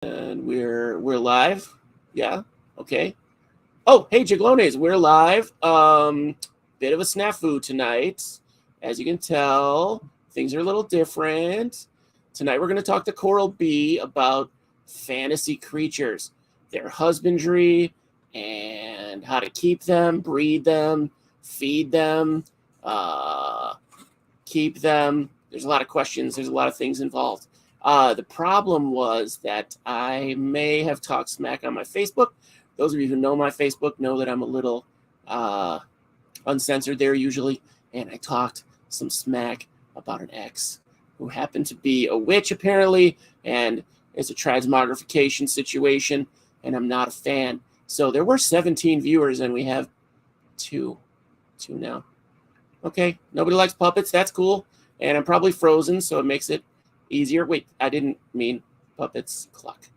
And we're live. Yeah. Okay. Oh, hey, JUGLONES, we're live. Bit of a snafu tonight. As you can tell, things are a little different. Tonight we're going to talk to Coral B about fantasy creatures, their husbandry, and how to keep them, breed them, feed them, keep them. There's a lot of questions. There's a lot of things involved. The problem was that I may have talked smack on my Facebook. Those of you who know my Facebook know that I'm a little uncensored there usually, and I talked some smack about an ex who happened to be a witch apparently, and it's a transmogrification situation, and I'm not a fan. So there were 17 viewers, and we have two now. Okay, nobody likes puppets. That's cool, and I'm probably frozen, so it makes it easier. Wait, I didn't mean puppets. Cluck.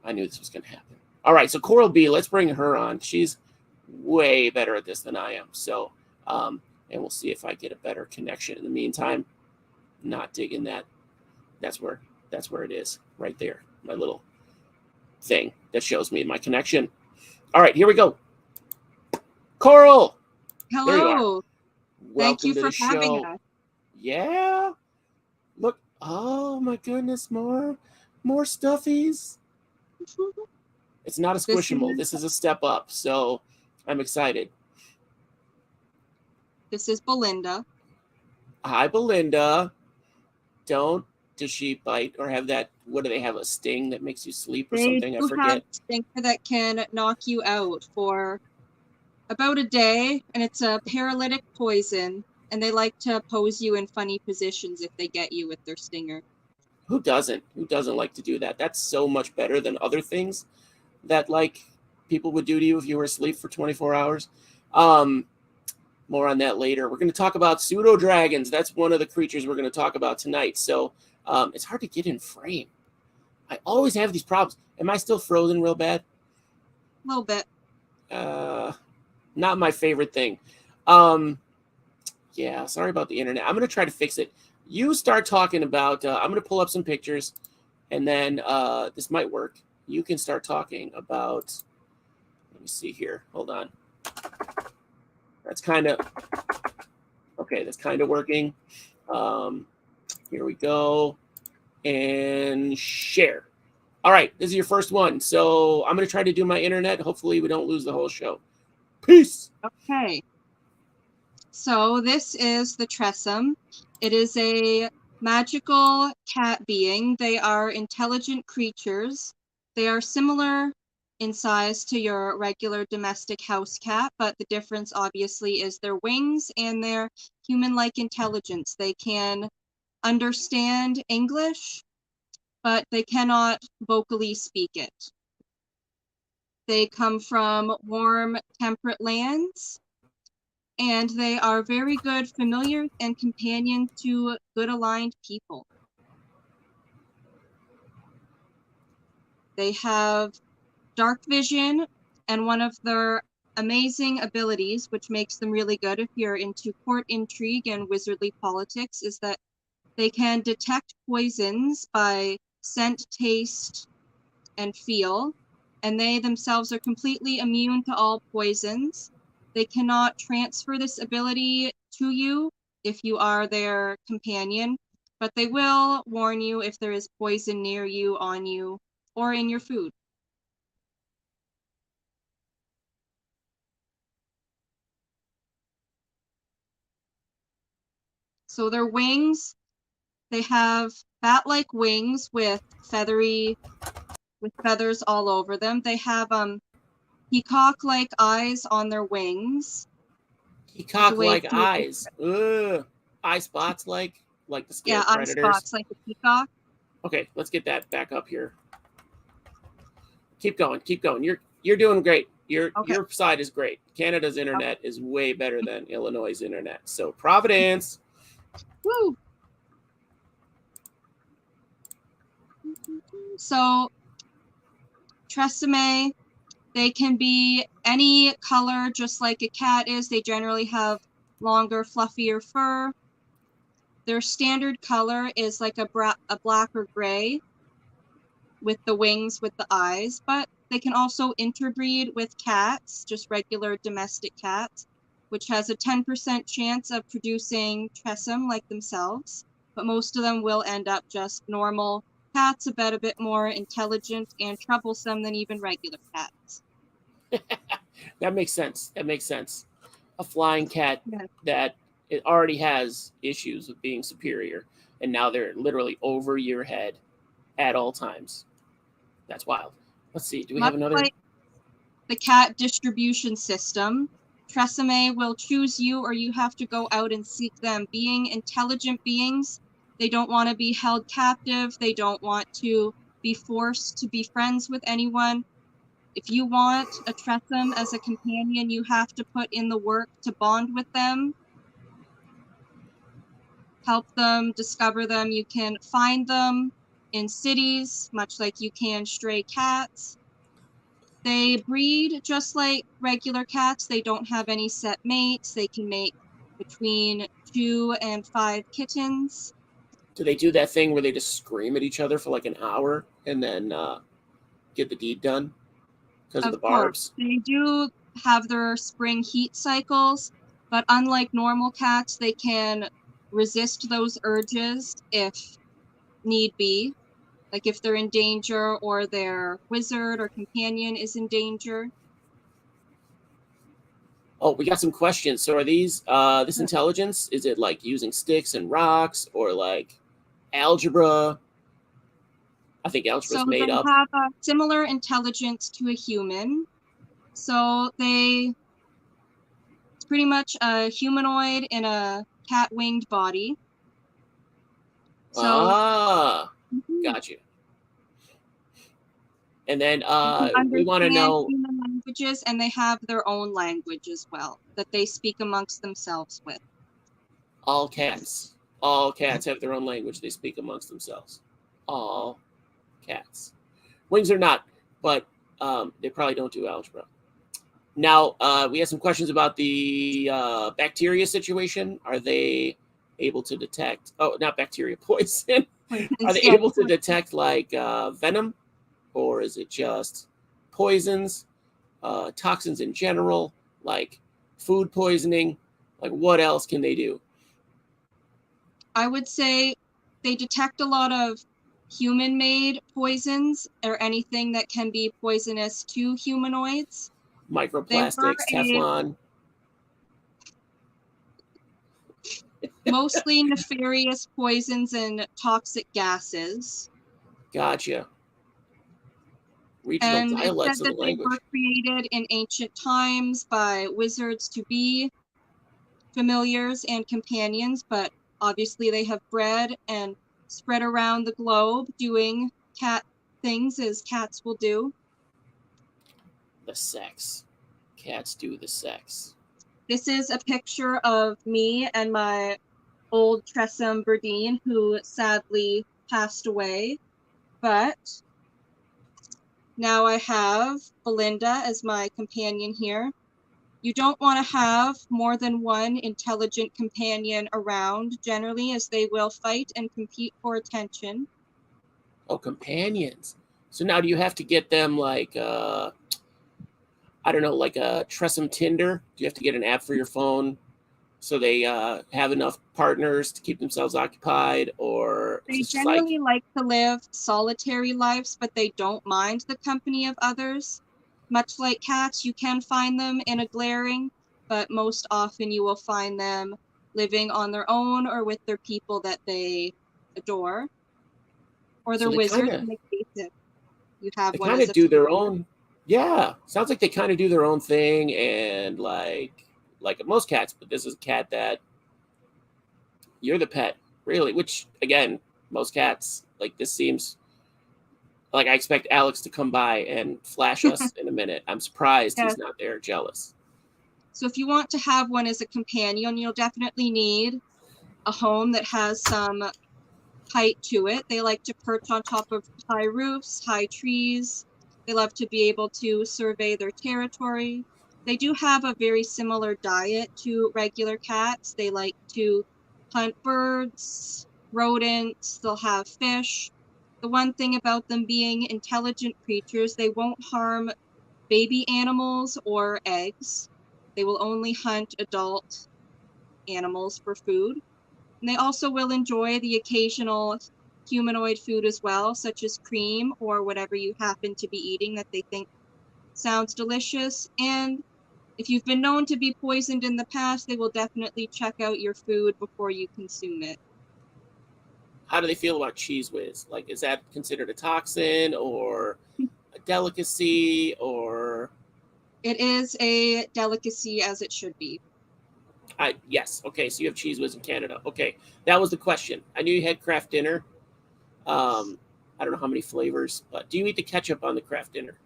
I knew this was going to happen. All right, so Coral B, let's bring her on. She's way better at this than I am. So, and we'll see if I get a better connection. In the meantime, not digging that. That's where it is, right there. My little thing that shows me my connection. All right, here we go. Coral. Hello. Thank you for having us. Yeah. Look. Oh my goodness, more stuffies. It's not a squishable. This is a step up, so I'm excited. This is Belinda. Hi, Belinda. Does she bite or have that? What do they have? A sting that makes you sleep or something? I forget. They have a stinger that can knock you out for about a day, and it's a paralytic poison. And they like to pose you in funny positions if they get you with their stinger. Who doesn't? Who doesn't like to do that? That's so much better than other things that like people would do to you if you were asleep for 24 hours. More on that later. We're going to talk about Psuedodragons. That's one of the creatures we're going to talk about tonight. So it's hard to get in frame. I always have these problems. Am I still frozen real bad? A little bit. Not my favorite thing. Yeah, sorry about the internet. I'm going to try to fix it. You start talking about, I'm going to pull up some pictures, and then this might work. You can start talking about, let me see here. Hold on. That's kind of, okay, that's kind of working. Here we go. And share. All right, this is your first one. So I'm going to try to do my internet. Hopefully we don't lose the whole show. Peace. Okay. So this is the tressamy. It is a magical cat being. They are intelligent creatures. They are similar in size to your regular domestic house cat, but the difference obviously is their wings and their human-like intelligence. They can understand English, but they cannot vocally speak it. They come from warm, temperate lands, and they are very good familiars and companions to good aligned people. They have dark vision, and one of their amazing abilities, which makes them really good if you're into court intrigue and wizardly politics, is that they can detect poisons by scent, taste, and feel, and they themselves are completely immune to all poisons. They cannot transfer this ability to you if you are their companion, but they will warn you if there is poison near you, on you, or in your food. So their wings, they have bat-like wings with feathers all over them. They have peacock-like eyes on their wings. Peacock-like eyes. Ugh. Eye spots like the scale predators. Yeah, eye spots like the peacock. Okay, let's get that back up here. Keep going. You're doing great. Your side is great. Canada's internet is way better than Illinois' internet. So Providence. Woo! So tressamy, they can be any color, just like a cat is. They generally have longer, fluffier fur. Their standard color is like a black or gray. with the wings, with the eyes, but they can also interbreed with cats, just regular domestic cats, which has a 10% chance of producing tressum like themselves, but most of them will end up just normal cats, a bit more intelligent and troublesome than even regular cats. That makes sense. That makes sense. A flying cat Yeah. that it already has issues with being superior, and now they're literally over your head at all times. That's wild. Let's see. Do we have Much another? like the cat distribution system, tressamy will choose you, or you have to go out and seek them. Being intelligent beings, they don't want to be held captive. They don't want to be forced to be friends with anyone. If you want a tressum as a companion, you have to put in the work to bond with them, help them, discover them. You can find them in cities, much like you can stray cats. They breed just like regular cats. They don't have any set mates. They can make between 2 and 5 kittens. Do they do that thing where they just scream at each other for like an hour and then get the deed done because of the Of course, barbs? they do have their spring heat cycles, but unlike normal cats, they can resist those urges if need be, like if they're in danger or their wizard or companion is in danger. Oh, we got some questions. So are these this intelligence? Is it like using sticks and rocks or like algebra? I think algebra's So they made up. have a similar intelligence to a human. So it's pretty much a humanoid in a cat-winged body. So Got you. And then they can we want to understand know human languages, and they have their own language as well that they speak amongst themselves with. all cats. All cats have their own language they speak amongst themselves. All cats. Wings are not, but they probably don't do algebra. Now, we have some questions about the bacteria situation. Are they able to detect? Oh, not bacteria, poison. Are they able to detect like venom, or is it just poisons, toxins in general, like food poisoning? Like, what else can they do? I would say they detect a lot of human-made poisons or anything that can be poisonous to humanoids. They were Microplastics, Teflon. mostly nefarious poisons and toxic gases. Gotcha. Regional And it's said dialects of the that they were language. created in ancient times by wizards to be familiars and companions, but obviously they have bred and spread around the globe doing cat things as cats will do. The sex. Cats do the sex. This is a picture of me and my old Tressum Berdine, who sadly passed away, but now I have Belinda as my companion here. You don't want to have more than one intelligent companion around, generally, as they will fight and compete for attention. Oh, companions. So now do you have to get them like I don't know, like a Tressum Tinder? Do you have to get an app for your phone so they have enough partners to keep themselves occupied, or is They it just like generally like to live solitary lives, but they don't mind the company of others. Much like cats, you can find them in a glaring, but most often you will find them living on their own or with their people that they adore, or so their they kind wizards of in the case if you have they one kind as of a do their familiar. own. Yeah, sounds like they kind of do their own thing, and like most cats, but this is a cat that you're the pet, really. Which again, most cats like this seems like I expect Alex to come by and flash us in a minute. I'm surprised Yes. he's not there, jealous. So if you want to have one as a companion, you'll definitely need a home that has some height to it. They like to perch on top of high roofs, high trees. They love to be able to survey their territory. They do have a very similar diet to regular cats. They like to hunt birds, rodents, they'll have fish. the one thing about them being intelligent creatures, they won't harm baby animals or eggs. They will only hunt adult animals for food. And they also will enjoy the occasional humanoid food as well, such as cream or whatever you happen to be eating that they think sounds delicious. And if you've been known to be poisoned in the past, they will definitely check out your food before you consume it. How do they feel about Cheese Whiz? Like, is that considered a toxin or a delicacy, or? It is a delicacy, as it should be. Yes. Okay, so you have Cheese Whiz in Canada. Okay, that was the question. I knew you had Kraft Dinner. I don't know how many flavors, but do you eat the ketchup on the Kraft Dinner?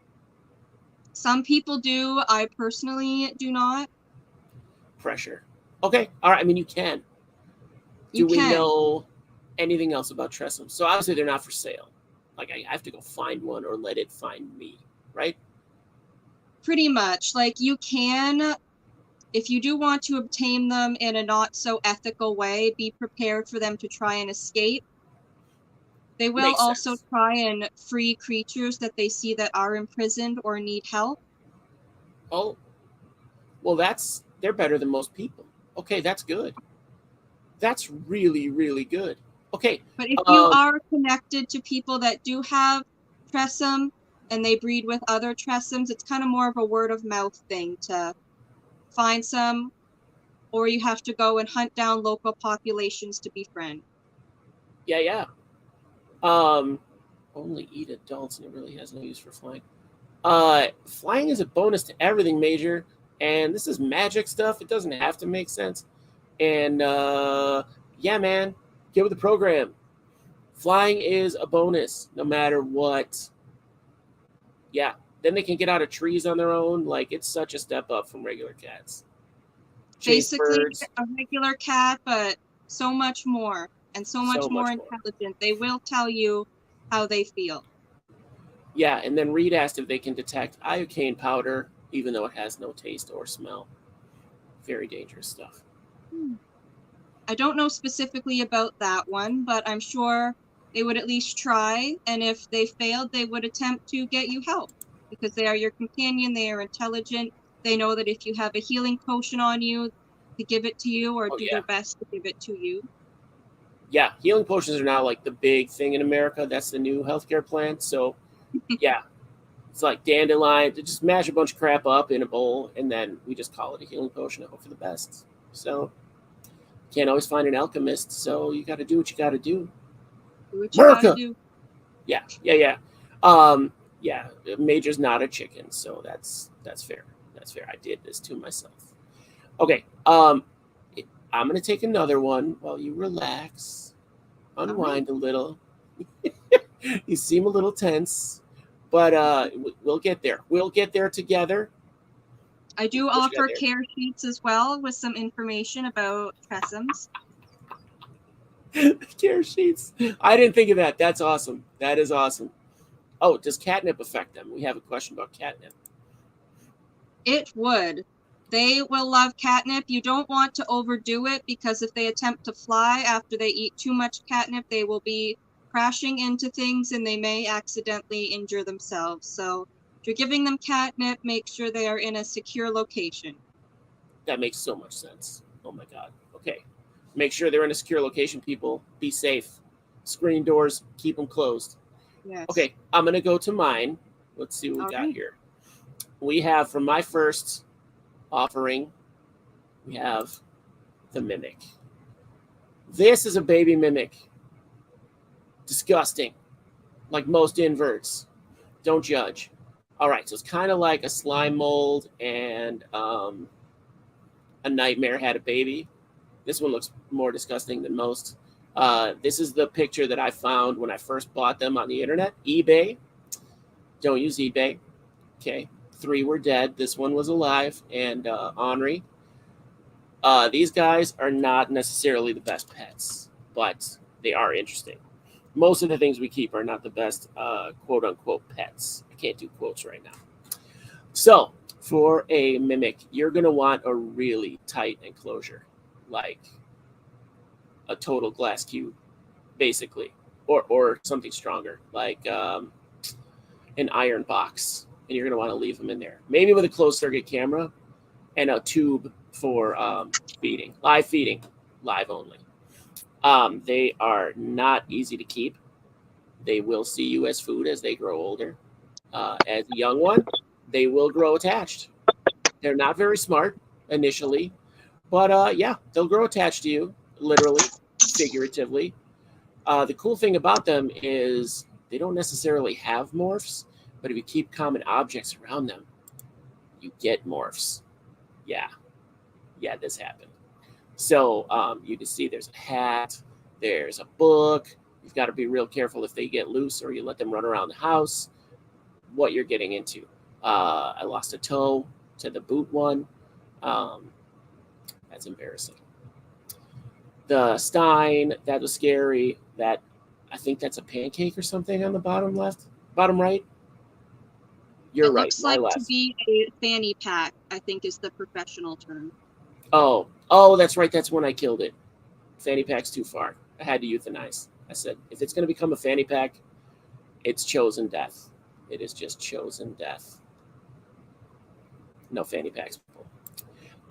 Some people do. I personally do not. Pressure. Okay, all right. I mean, you can. You Do we can. know anything else about Tressum? So obviously they're not for sale. Like, I have to go find one or let it find me, right? Pretty much. Like, you can, if you do want to obtain them in a not so ethical way, be prepared for them to try and escape. They will Makes also sense. try and free creatures that they see that are imprisoned or need help. Oh, well, they're better than most people. Okay, that's good. That's really, really good. Okay. But if you Um, are connected to people that do have Tressum and they breed with other Tressums, it's kind of more of a word of mouth thing to find some, or you have to go and hunt down local populations to befriend. yeah, yeah. Um, only eat adults, and it really has no use for flying. Flying is a bonus to everything, Major, and this is magic stuff. It doesn't have to make sense. And yeah, man, get with the program. Flying is a bonus, no matter what. Yeah, then they can get out of trees on their own. Like, it's such a step up from regular cats. Chase Basically, birds, a regular cat, but so much more and so much so more much more. intelligent. They will tell you how they feel. Yeah, and then Reed asked if they can detect iocane powder, even though it has no taste or smell. Very dangerous stuff. I don't know specifically about that one, but I'm sure they would at least try. And if they failed, they would attempt to get you help because they are your companion. They are intelligent. They know that if you have a healing potion on you, to give it to you or Oh do yeah, their best to give it to you. yeah. Healing potions are now like the big thing in America. That's the new healthcare plan. So yeah, it's like dandelion. Just mash a bunch of crap up in a bowl, and then we just call it a healing potion and hope for the best. So can't always find an alchemist, so you got to do what you got to do. Do what you gotta America. do. Yeah, yeah, yeah. Yeah. Major's not a chicken, so that's fair. That's fair. I did this to myself. Okay. I'm gonna take another one while you relax, All right. unwind a little. You seem a little tense, but we'll get there. We'll get there together. I do Of course, you got offer there. care sheets as well with some information about Tressums. Care sheets. I didn't think of that. That's awesome. That is awesome. Oh, does catnip affect them? We have a question about catnip. It would. They will love catnip. You don't want to overdo it because if they attempt to fly after they eat too much catnip, they will be crashing into things and they may accidentally injure themselves. So if you're giving them catnip, make sure they are in a secure location. That makes so much sense. Oh my god. Okay. Make sure they're in a secure location, people. Be safe. Screen doors, keep them closed. Yes. Okay, I'm going to go to mine. Let's see what we All got right. here. We have, from my first offering, we have the mimic. This is a baby mimic. Disgusting. Like most inverts. Don't judge. All right, so it's kind of like a slime mold and a nightmare had a baby. This one looks more disgusting than most. This is the picture that I found when I first bought them on the internet. eBay. Don't use eBay. Okay. 3 were dead. This one was alive. And Henri. These guys are not necessarily the best pets, but they are interesting. Most of the things we keep are not the best quote unquote pets. I can't do quotes right now. So, for a mimic, you're going to want a really tight enclosure, like a total glass cube, basically. or something stronger, like an iron box, and you're going to want to leave them in there. Maybe with a closed circuit camera and a tube for feeding, live only. They are not easy to keep. They will see you as food as they grow older. As a young one, they will grow attached. They're not very smart initially, but yeah, they'll grow attached to you, literally, figuratively. The cool thing about them is they don't necessarily have morphs, but if you keep common objects around them, you get morphs. Yeah, this happened. So you can see there's a hat, there's a book. You've got to be real careful if they get loose or you let them run around the house, what you're getting into. I lost a toe to the boot one. That's embarrassing. The Stein, that was scary. That, I think that's a pancake or something on the bottom left, bottom right. You're right. Looks like to be a fanny pack, I think is the professional term. Oh, that's right. That's when I killed it. Fanny pack's too far. I had to euthanize. I said, if it's going to become a fanny pack, it's chosen death. It is just chosen death. No fanny packs.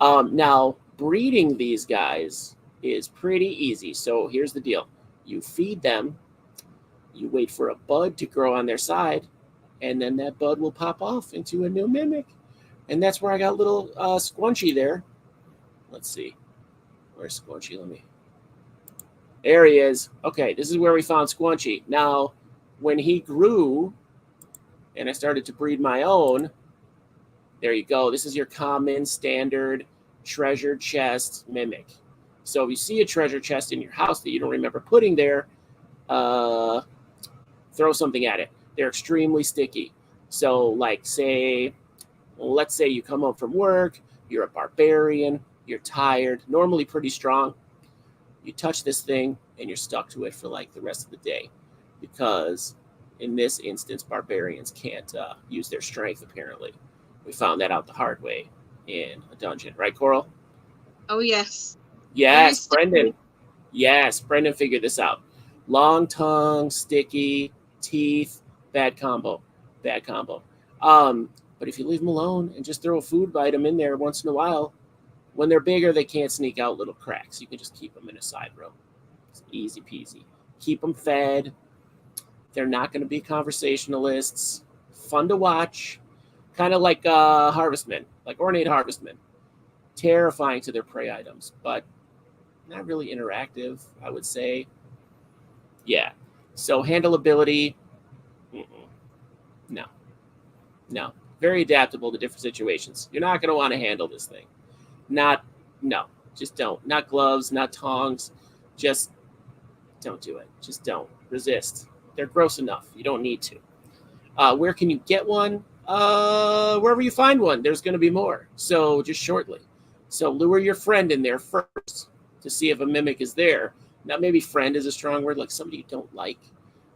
Now, breeding these guys is pretty easy. So here's the deal. You feed them, you wait for a bud to grow on their side, and then that bud will pop off into a new mimic. And that's where I got little Squunchy there. Let's see. Where's Squunchy? There he is. Okay, this is where we found Squunchy. Now, when he grew and I started to breed my own, there you go. This is your common, standard treasure chest mimic. So if you see a treasure chest in your house that you don't remember putting there, throw something at it. They're extremely sticky. So like let's say you come home from work, you're a barbarian, you're tired, normally pretty strong. You touch this thing and you're stuck to it for like the rest of the day, because in this instance, barbarians can't use their strength, apparently. We found that out the hard way in a dungeon. Right, Coral? Oh, yes. Yes, Brendan. Yes, Brendan figured this out. Long tongue, sticky, teeth, bad combo. Bad combo. But if you leave them alone and just throw a food item in there once in a while, when they're bigger, they can't sneak out little cracks. You can just keep them in a side room. It's easy peasy. Keep them fed. They're not going to be conversationalists. Fun to watch. Kind of like harvestmen, like ornate harvestmen. Terrifying to their prey items, but not really interactive, I would say. Yeah. So handleability, no. Very adaptable to different situations. You're not going to want to handle this thing. Just don't. Not gloves, not tongs. Just don't do it. Just don't. Resist. They're gross enough. You don't need to. Where can you get one? Wherever you find one, there's going to be more. So just shortly. So lure your friend in there first to see if a mimic is there. Now, maybe friend is a strong word, like somebody you don't like,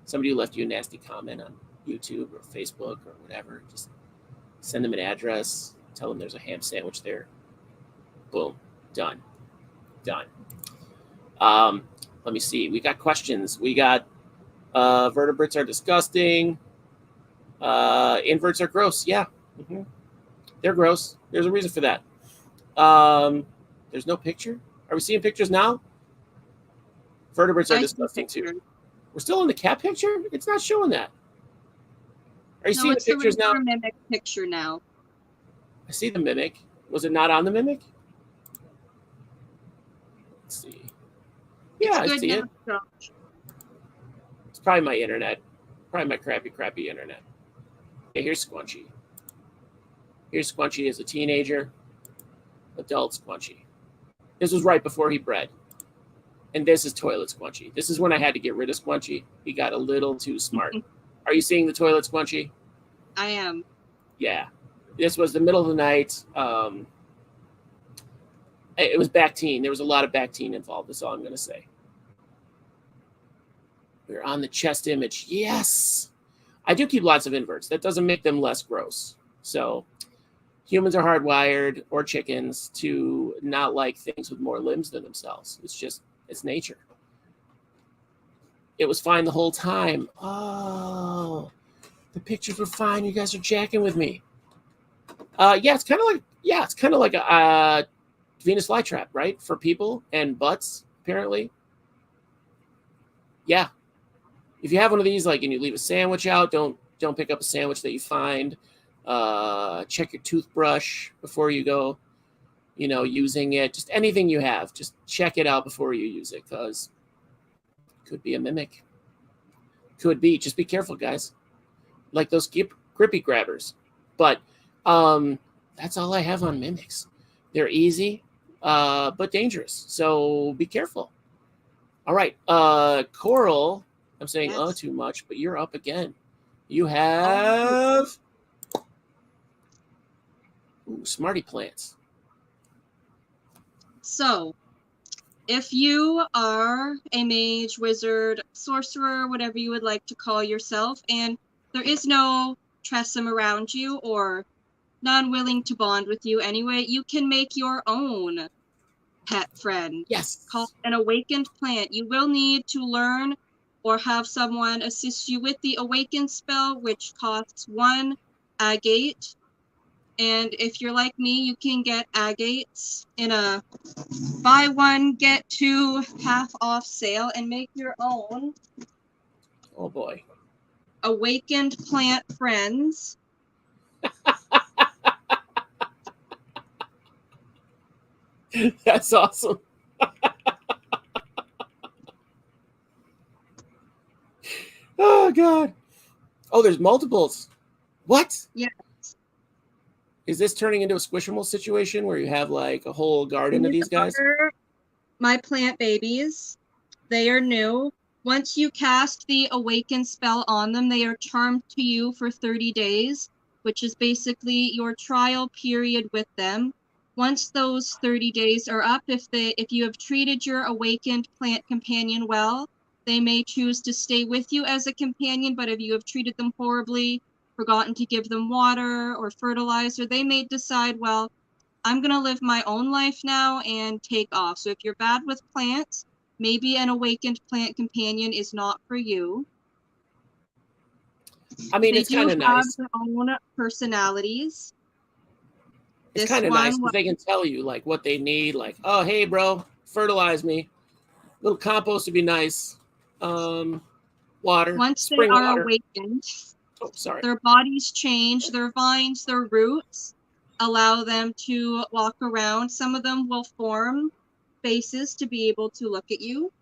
somebody who left you a nasty comment on YouTube or Facebook or whatever. Just send them an address, tell them there's a ham sandwich there. Boom. Done. Let me see. We got questions. We got vertebrates are disgusting. Inverts are gross. Yeah. They're gross. There's a reason for that. There's no picture. Are we seeing pictures now? Vertebrates are disgusting too. We're still in the cat picture? It's not showing that. Are you seeing the pictures now? Mimic picture now. I see the mimic. Was it not on the mimic? Let's see. Yeah, I see it. It's probably my internet. Probably my crappy internet. Okay, here's Squunchy. Here's Squunchy as a teenager. Adult Squunchy. This was right before he bred. And this is toilet Squunchy. This is when I had to get rid of Squunchy. He got a little too smart. Are you seeing the toilet Squunchy? I am. Yeah. This was the middle of the night. It was Bactine. There was a lot of Bactine involved. That's all I'm going to say. We're on the chest image. Yes. I do keep lots of inverts. That doesn't make them less gross. So humans are hardwired, or chickens, to not like things with more limbs than themselves. It's nature. it was fine the whole time. Oh, the pictures were fine. You guys are jacking with me. Yeah, it's kind of like a Venus flytrap, right? For people and butts, apparently. Yeah. If you have one of these, like, and you leave a sandwich out, don't pick up a sandwich that you find. Check your toothbrush before you go, using it. Just anything you have, just check it out before you use it, because it could be a mimic. Could be. Just be careful, guys. Like those grippy grabbers. But that's all I have on mimics. They're easy, but dangerous. So be careful. All right. Coral, I'm saying too much, but you're up again. You have smarty plants. So, if you are a mage, wizard, sorcerer, whatever you would like to call yourself, and there is no tressum around you or none willing to bond with you anyway, you can make your own pet friend. Yes. Called an awakened plant. You will need to learn or have someone assist you with the awakened spell, which costs 1 agate. And if you're like me, you can get agates in a buy one, get 2 half off sale and make your own. Oh boy. Awakened plant friends. That's awesome. Oh God. Oh, there's multiples. What? Yes. Is this turning into a Squishmallow situation where you have like a whole garden of these guys? My plant babies. They are new. Once you cast the awaken spell on them, they are charmed to you for 30 days, which is basically your trial period with them. Once those 30 days are up, if you have treated your awakened plant companion well, they may choose to stay with you as a companion, but if you have treated them horribly, forgotten to give them water or fertilizer, they may decide, well, I'm going to live my own life now and take off. So if you're bad with plants, maybe an awakened plant companion is not for you. I mean, it's kind of nice. They do have their own personalities. It's kind of nice because they can tell you like what they need. Like, oh, hey, bro, fertilize me. A little compost would be nice. Water. Once they are awakened, their bodies change. Their vines, their roots allow them to walk around. Some of them will form faces to be able to look at you.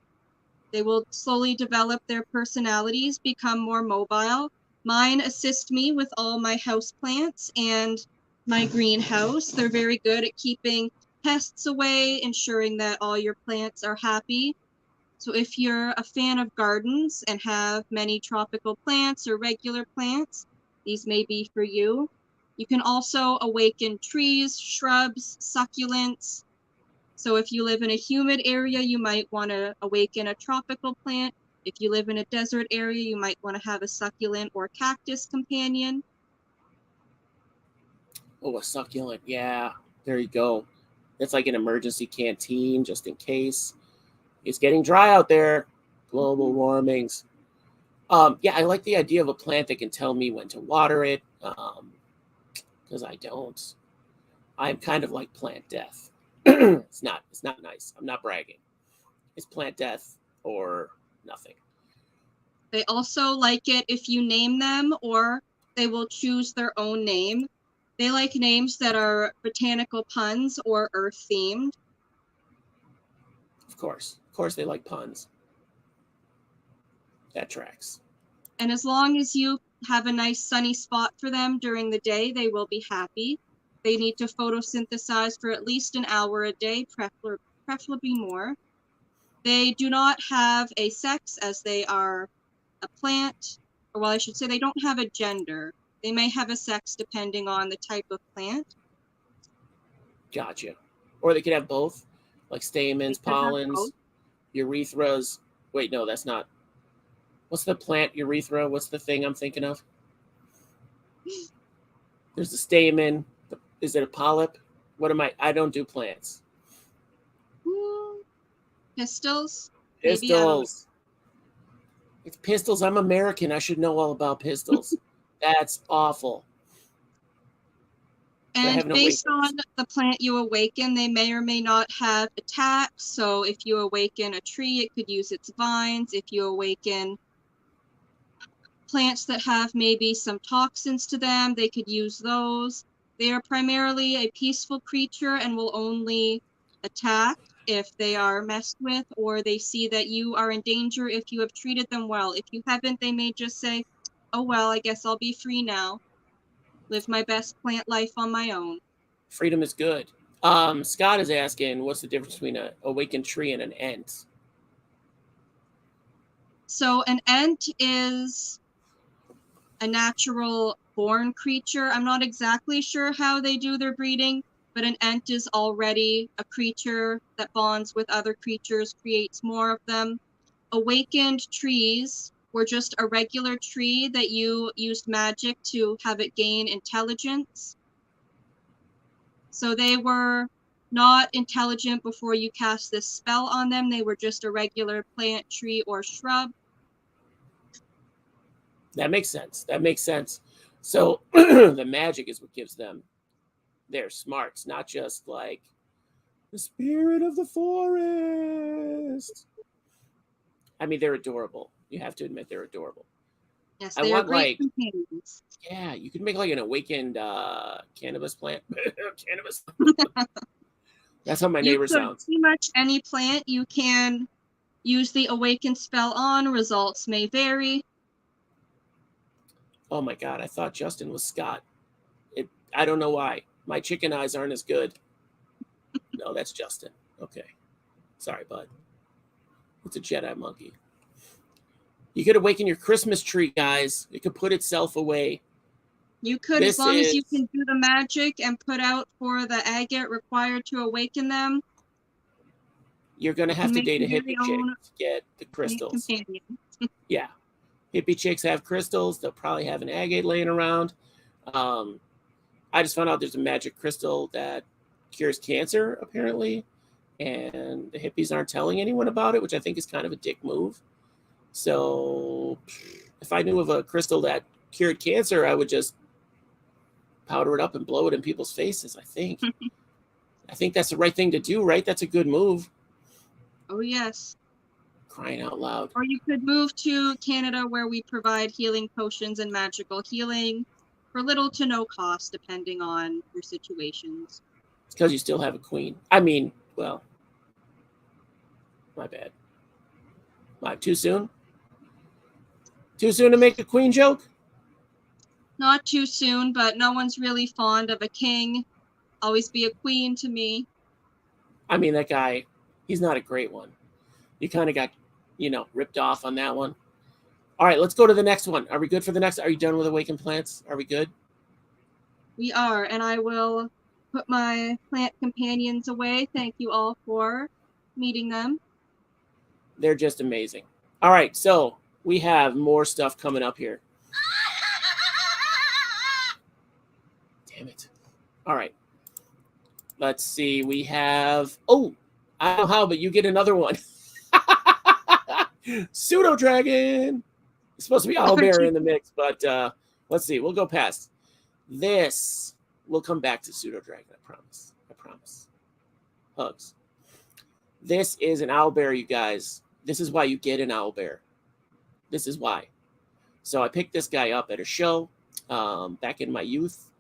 They will slowly develop their personalities, become more mobile. Mine assist me with all my house plants and my greenhouse. They're very good at keeping pests away, ensuring that all your plants are happy. So if you're a fan of gardens and have many tropical plants or regular plants, these may be for you. You can also awaken trees, shrubs, succulents. So if you live in a humid area, you might want to awaken a tropical plant. If you live in a desert area, you might want to have a succulent or cactus companion. Oh, a succulent. Yeah, there you go. That's like an emergency canteen just in case. It's getting dry out there. Global warmings. Yeah, I like the idea of a plant that can tell me when to water it. Because I don't. I'm kind of like plant death. It's not nice. I'm not bragging. It's plant death or nothing. They also like it if you name them, or they will choose their own name. They like names that are botanical puns or earth themed. Of course they like puns. That tracks. And as long as you have a nice sunny spot for them during the day, they will be happy. They need to photosynthesize for at least an hour a day, preferably more. They do not have a sex as they are a plant, or well, I should say they don't have a gender. They may have a sex depending on the type of plant. Gotcha. Or they could have both, like stamens, pollens, urethras. Wait, no, that's not. What's the plant urethra? What's the thing I'm thinking of? There's the stamen. Is it a polyp? What am I? I don't do plants. Pistils. Pistils. It's pistols. I'm American. I should know all about pistols. That's awful. And based on the plant you awaken, they may or may not have attacks. So if you awaken a tree, it could use its vines. If you awaken plants that have maybe some toxins to them, they could use those. They are primarily a peaceful creature and will only attack if they are messed with, or they see that you are in danger if you have treated them well. If you haven't, they may just say, oh, well, I guess I'll be free now. Live my best plant life on my own. Freedom is good. Scott is asking, what's the difference between an awakened tree and an ent? So an ent is a natural born creature. I'm not exactly sure how they do their breeding, but an ent is already a creature that bonds with other creatures, creates more of them. Awakened trees were just a regular tree that you used magic to have it gain intelligence. So they were not intelligent before you cast this spell on them. They were just a regular plant, tree, or shrub. That makes sense. That makes sense. So the magic is what gives them their smarts, not just like the spirit of the forest. I mean, they're adorable. You have to admit they're adorable. Yes, they are great companions. Yeah, you could make like an awakened cannabis plant. Cannabis. That's how my neighbor sounds. Pretty much any plant you can use the awakened spell on. Results may vary. Oh my God, I thought Justin was Scott. I don't know why. My chicken eyes aren't as good. No, that's Justin. Okay. Sorry, bud. It's a Jedi monkey. You could awaken your Christmas tree, guys. It could put itself away. You could, as long as you can do the magic and put out for the agate required to awaken them. You're going to have to date a hippie chick to get the crystals. Yeah. Hippie chicks have crystals. They'll probably have an agate laying around. I just found out there's a magic crystal that cures cancer, apparently. And the hippies aren't telling anyone about it, which I think is kind of a dick move. So if I knew of a crystal that cured cancer, I would just powder it up and blow it in people's faces, I think. I think that's the right thing to do, right? That's a good move. Oh, yes. Crying out loud. Or you could move to Canada where we provide healing potions and magical healing for little to no cost, depending on your situations. It's because you still have a queen. I mean, well, my bad. Too soon? Too soon to make a queen joke? Not too soon, but no one's really fond of a king. Always be a queen to me. I mean, that guy, he's not a great one. You kind of got, ripped off on that one. All right, let's go to the next one. Are we good for the next? Are you done with awakened plants? Are we good? We are, and I will put my plant companions away. Thank you all for meeting them. They're just amazing. All right, so we have more stuff coming up here. Damn it. All right. Let's see. We have... Oh, I don't know how, but you get another one. Pseudodragon. It's supposed to be Owlbear in the mix, but let's see. We'll go past this. We'll come back to Pseudodragon, I promise. I promise. Hugs. This is an Owlbear, you guys. This is why you get an Owlbear. This is why. So I picked this guy up at a show back in my youth,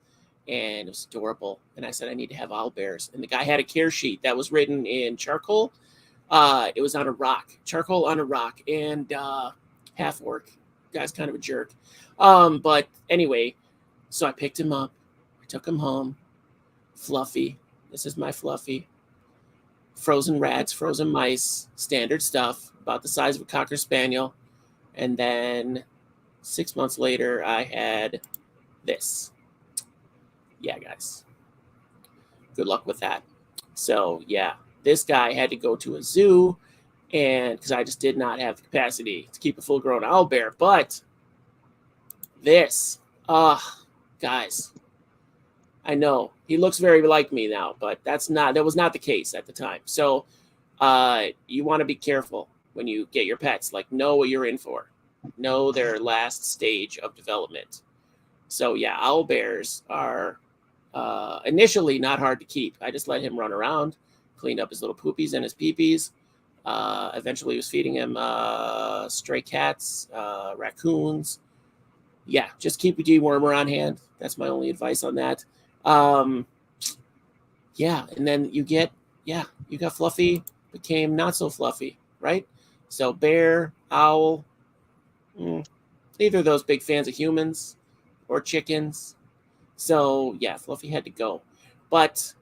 and it was adorable. And I said, I need to have Owlbears. And the guy had a care sheet that was written in charcoal. It was on a rock. Charcoal on a rock. And half orc. Guy's kind of a jerk. But anyway, so I picked him up. I took him home. Fluffy. This is my Fluffy. Frozen rats, frozen mice, standard stuff, about the size of a Cocker Spaniel. And then 6 months later, I had this. Yeah, guys. Good luck with that. So, yeah, this guy had to go to a zoo, and because I just did not have the capacity to keep a full-grown owlbear. But this, guys, I know he looks very like me now, but that was not the case at the time. So you want to be careful when you get your pets. Like, know what you're in for. know their last stage of development. So yeah, owlbears are initially not hard to keep. I just let him run around, cleaned up his little poopies and his peepees. Eventually was feeding him stray cats, raccoons. Yeah, just keep a dewormer on hand. That's my only advice on that. Yeah, and then you got Fluffy, became not so fluffy, right? So bear, owl, neither of those big fans of humans or chickens. So yeah, Fluffy had to go. But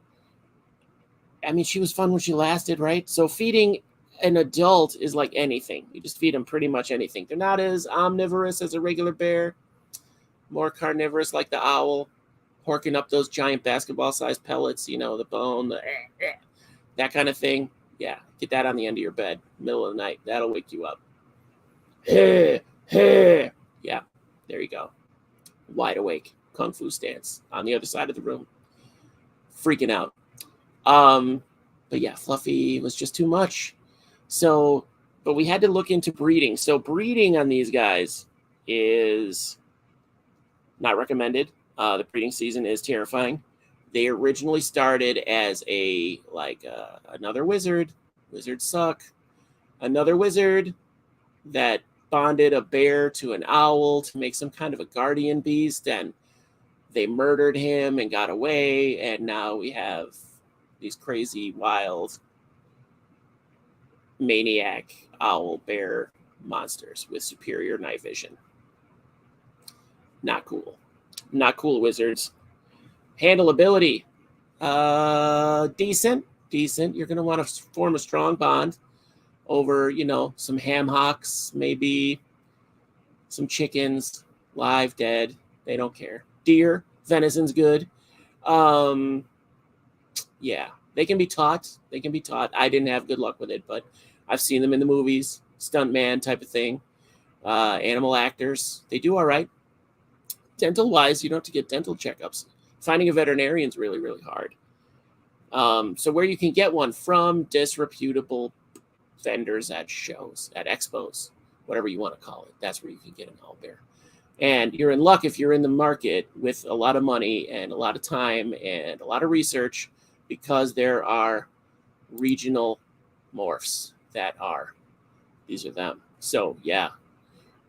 I mean, she was fun when she lasted, right? So feeding an adult is like anything. You just feed them pretty much anything. They're not as omnivorous as a regular bear, more carnivorous like the owl, horking up those giant basketball-sized pellets, the bone, that kind of thing. Yeah, get that on the end of your bed, middle of the night. That'll wake you up. Hey, hey. Yeah, there you go. Wide awake, kung fu stance on the other side of the room, freaking out. But yeah, Fluffy was just too much. So, but we had to look into breeding. So breeding on these guys is not recommended. The breeding season is terrifying. They originally started as another wizard. Wizards suck. Another wizard that bonded a bear to an owl to make some kind of a guardian beast, and they murdered him and got away, and now we have these crazy, wild, maniac owl bear monsters with superior night vision. Not cool. Not cool, wizards. Handleability. Decent. You're going to want to form a strong bond over, some ham hocks, maybe some chickens, live, dead. They don't care. Deer, venison's good. Yeah, they can be taught. I didn't have good luck with it, but I've seen them in the movies, stuntman type of thing. Animal actors, they do all right. Dental-wise, you don't have to get dental checkups. Finding a veterinarian is really, really hard. So where you can get one from, disreputable vendors at shows, at expos, whatever you want to call it. That's where you can get an owlbear. And you're in luck if you're in the market with a lot of money and a lot of time and a lot of research, because there are regional morphs these are them. So yeah,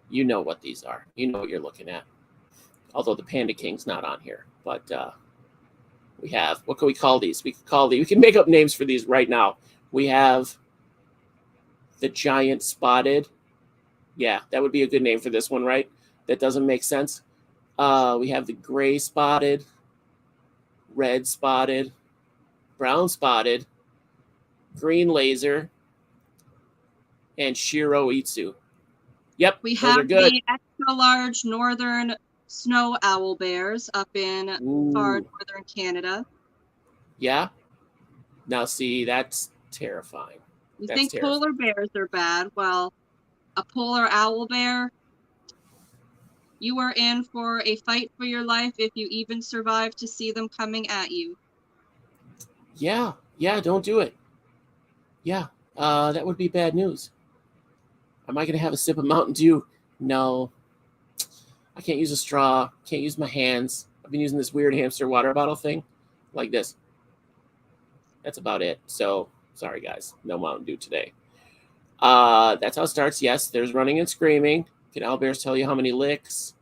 you know what these are. You know what you're looking at. Although the Panda King's not on here, but we have, what can we call these? We can make up names for these right now. We have the giant spotted. Yeah, that would be a good name for this one, right? That doesn't make sense. We have the gray spotted, red spotted, brown spotted, green laser, and Shiro Itsu. Yep, We those are have good. the extra large northern snow owl bears up in far northern Canada. Yeah. Now see, that's terrifying. You think terrifying. polar bears are bad? Well, a polar owl bear, you are in for a fight for your life if you even survive to see them coming at you. Yeah, don't do it. Yeah, that would be bad news. Am I going to have a sip of Mountain Dew? No. I can't use a straw. Can't use my hands. I've been using this weird hamster water bottle thing like this. That's about it. So, sorry, guys. No Mountain Dew today. That's how it starts. Yes, there's running and screaming. Can owlbears tell you how many licks?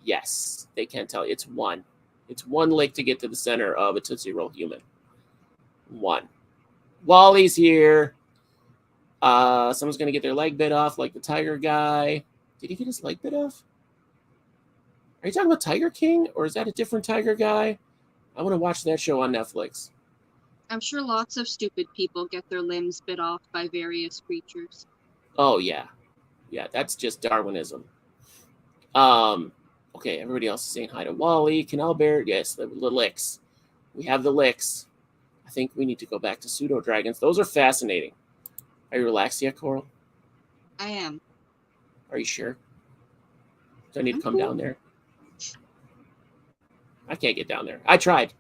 Yes, they can tell you. It's one. It's one lick to get to the center of a Tootsie Roll human. One. Wally's here. Someone's going to get their leg bit off like the tiger guy. Did he get his leg bit off? Are you talking about Tiger King, or is that a different tiger guy? I want to watch that show on Netflix. I'm sure lots of stupid people get their limbs bit off by various creatures. Oh, yeah. Yeah, that's just Darwinism. Okay, everybody else is saying hi to Wally. Can owlbear? Yes, the licks. We have the licks. I think we need to go back to Pseudodragons. Those are fascinating. Are you relaxed yet, Coral? I am. Are you sure? Do I need to come down there? I can't get down there. I tried.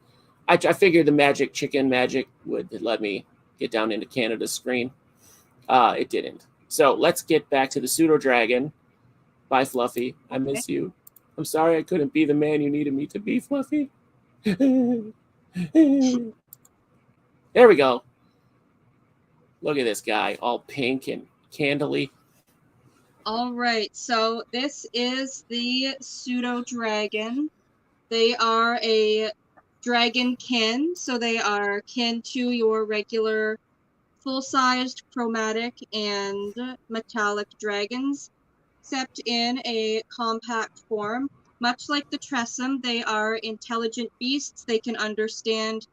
I figured the chicken magic would let me get down into Canada's screen. It didn't. So let's get back to the Pseudodragon. Bye, Fluffy. I miss you. I'm sorry I couldn't be the man you needed me to be, Fluffy. There we go. Look at this guy, all pink and candly. All right, so this is the Pseudodragon. They are a dragon kin, so they are kin to your regular full-sized chromatic and metallic dragons, except in a compact form. Much like the Tressum, they are intelligent beasts. They can understand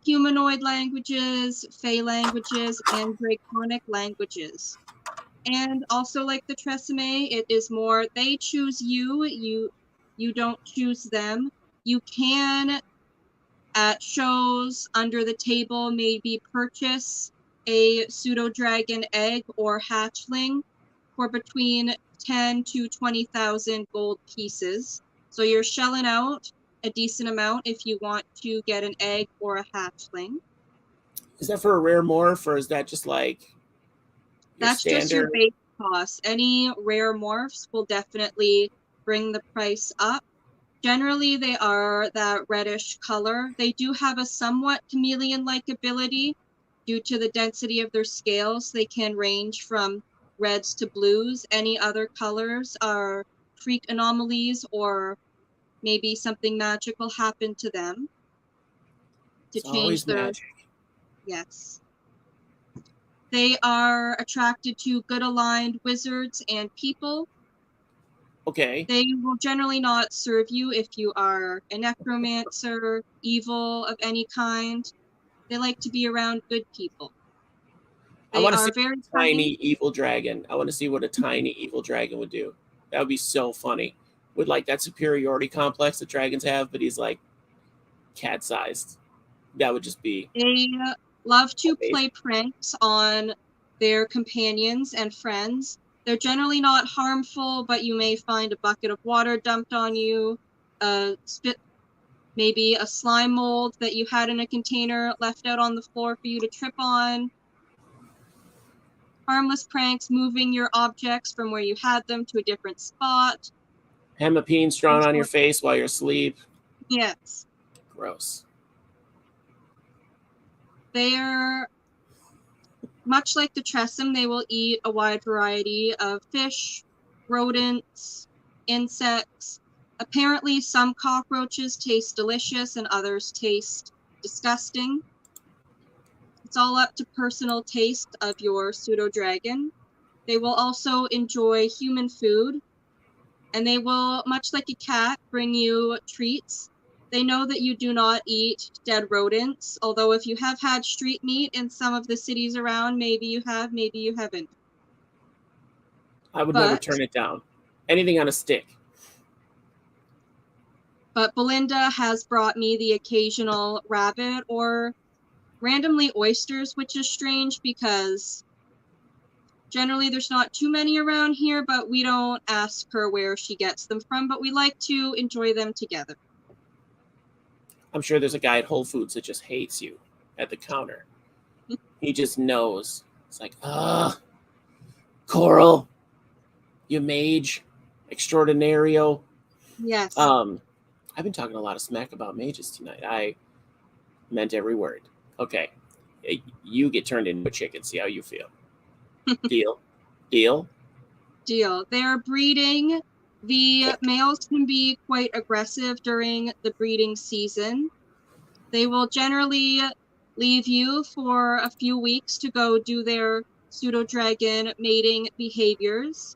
humanoid languages, fey languages, and draconic languages. And also like the Tressame, it is more they choose you, you don't choose them. You can at shows under the table maybe purchase a pseudo-dragon egg or hatchling for between 10 to 20,000 gold pieces. So you're shelling out a decent amount if you want to get an egg or a hatchling. Is that for a rare morph, or is that just like your That's standard? just your base cost. Any rare morphs will definitely bring the price up. Generally, they are that reddish color. They do have a somewhat chameleon-like ability due to the density of their scales. They can range from reds to blues. Any other colors are freak anomalies, or maybe something magical happened to them to It's change always their... magic. Yes. They are attracted to good aligned wizards and people. Okay. They will generally not serve you if you are a necromancer, evil of any kind. They like to be around good people. I They want to are see very a tiny cunning. evil dragon. I want to see what a tiny evil dragon would do. That would be so funny. With like that superiority complex that dragons have, but he's like cat-sized. That would just be They love to amazing. play pranks on their companions and friends. They're generally not harmful, but you may find a bucket of water dumped on you, maybe a slime mold that you had in a container left out on the floor for you to trip on. Harmless pranks, moving your objects from where you had them to a different spot. Hemipene drawn on your face while you're asleep. Yes. Gross. They're much like the Tressum, they will eat a wide variety of fish, rodents, insects. Apparently, some cockroaches taste delicious and others taste disgusting. It's all up to personal taste of your pseudo-dragon. They will also enjoy human food, and they will, much like a cat, bring you treats. They know that you do not eat dead rodents, although if you have had street meat in some of the cities around, maybe you have, maybe you haven't. I would never turn it down. Anything on a stick. But Belinda has brought me the occasional rabbit or randomly oysters, which is strange because generally there's not too many around here, but we don't ask her where she gets them from, but we like to enjoy them together. I'm sure there's a guy at Whole Foods that just hates you at the counter. He just knows. It's like, Coral, you mage, extraordinario. Yes. I've been talking a lot of smack about mages tonight. I meant every word. Okay. You get turned into a chicken. See how you feel. Deal. Deal. Deal. They're breeding. The males can be quite aggressive during the breeding season. They will generally leave you for a few weeks to go do their pseudo-dragon mating behaviors.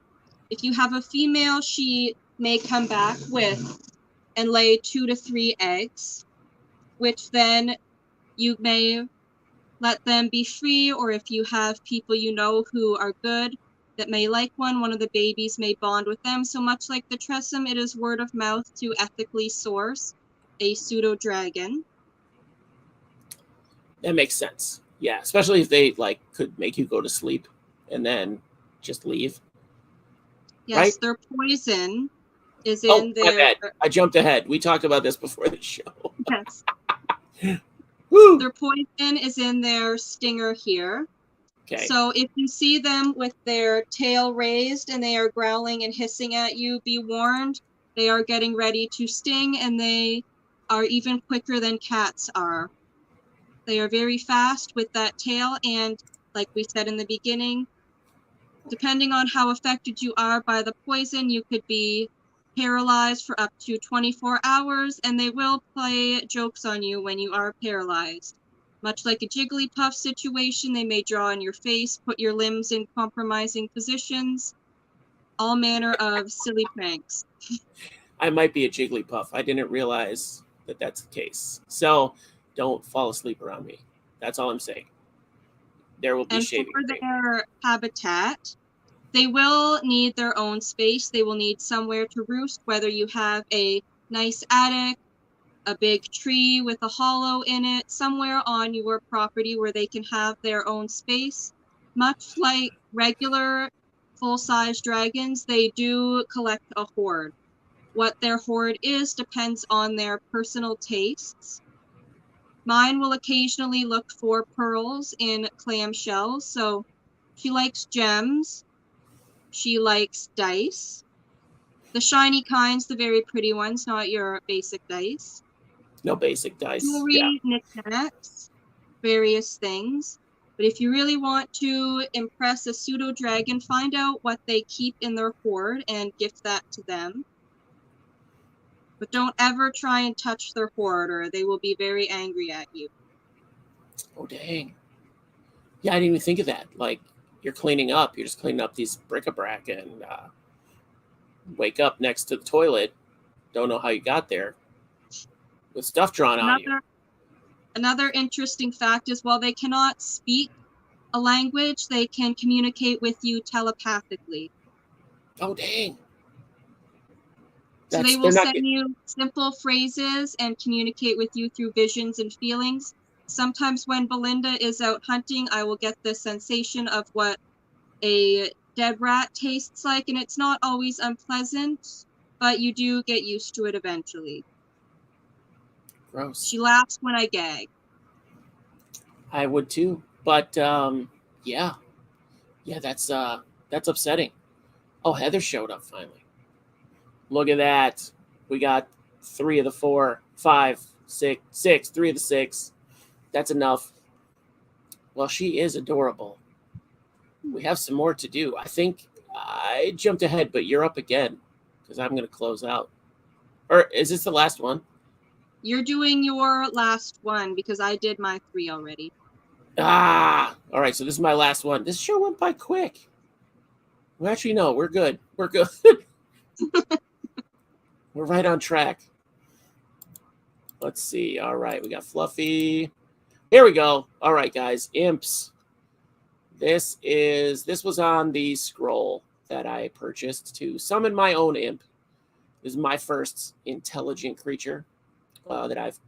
If you have a female, she may come back with and lay 2 to 3 eggs, which then you may let them be free, or if you have people you know who are good that may like one of the babies may bond with them. So much like the Tressum, it is word of mouth to ethically source a pseudo-dragon. That makes sense. Yeah, especially if they like could make you go to sleep and then just leave. Yes, right? Their poison is in my their... bad. I jumped ahead. We talked about this before the show. Yes. Woo! Their poison is in their stinger here. Okay. So if you see them with their tail raised and they are growling and hissing at you, be warned, they are getting ready to sting, and they are even quicker than cats are. They are very fast with that tail, and like we said in the beginning, depending on how affected you are by the poison, you could be paralyzed for up to 24 hours, and they will play jokes on you when you are paralyzed. Much like a Jigglypuff situation, they may draw on your face, put your limbs in compromising positions, all manner of silly pranks. I might be a Jigglypuff. I didn't realize that that's the case. So don't fall asleep around me. That's all I'm saying. There will be And for shaving cream. their habitat, they will need their own space. They will need somewhere to roost, whether you have a nice attic, a big tree with a hollow in it, somewhere on your property where they can have their own space. Much like regular full-size dragons, they do collect a hoard. What their hoard is depends on their personal tastes. Mine will occasionally look for pearls in clamshells, so she likes gems, she likes dice. The shiny kinds, the very pretty ones, not your basic dice. No basic dice. Yeah. Jewelry, knickknacks, various things. But if you really want to impress a pseudo dragon, find out what they keep in their hoard and gift that to them. But don't ever try and touch their hoard, or they will be very angry at you. Oh, dang. Yeah, I didn't even think of that. Like, you're cleaning up. You're just cleaning up these bric-a-brac and wake up next to the toilet. Don't know how you got there with stuff drawn on you. Another interesting fact is while they cannot speak a language, they can communicate with you telepathically. Oh, dang. So they will send you simple phrases and communicate with you through visions and feelings. Sometimes when Belinda is out hunting, I will get the sensation of what a dead rat tastes like, and it's not always unpleasant, but you do get used to it eventually. Gross. She laughs when I gag. I would too. But yeah. Yeah, that's upsetting. Oh, Heather showed up finally. Look at that. We got 3 of the 4, 5, 6, 6, 3 of the 6. That's enough. Well, she is adorable. We have some more to do. I think I jumped ahead, but you're up again because I'm going to close out. Or is this the last one? You're doing your last one because I did my 3 already. All right. So this is my last one. This show went by quick. Well, actually, no, we're good. We're good. We're right on track. Let's see. All right. We got Fluffy. Here we go. All right, guys. Imps. This was on the scroll that I purchased to summon my own imp. This is my first intelligent creature that I've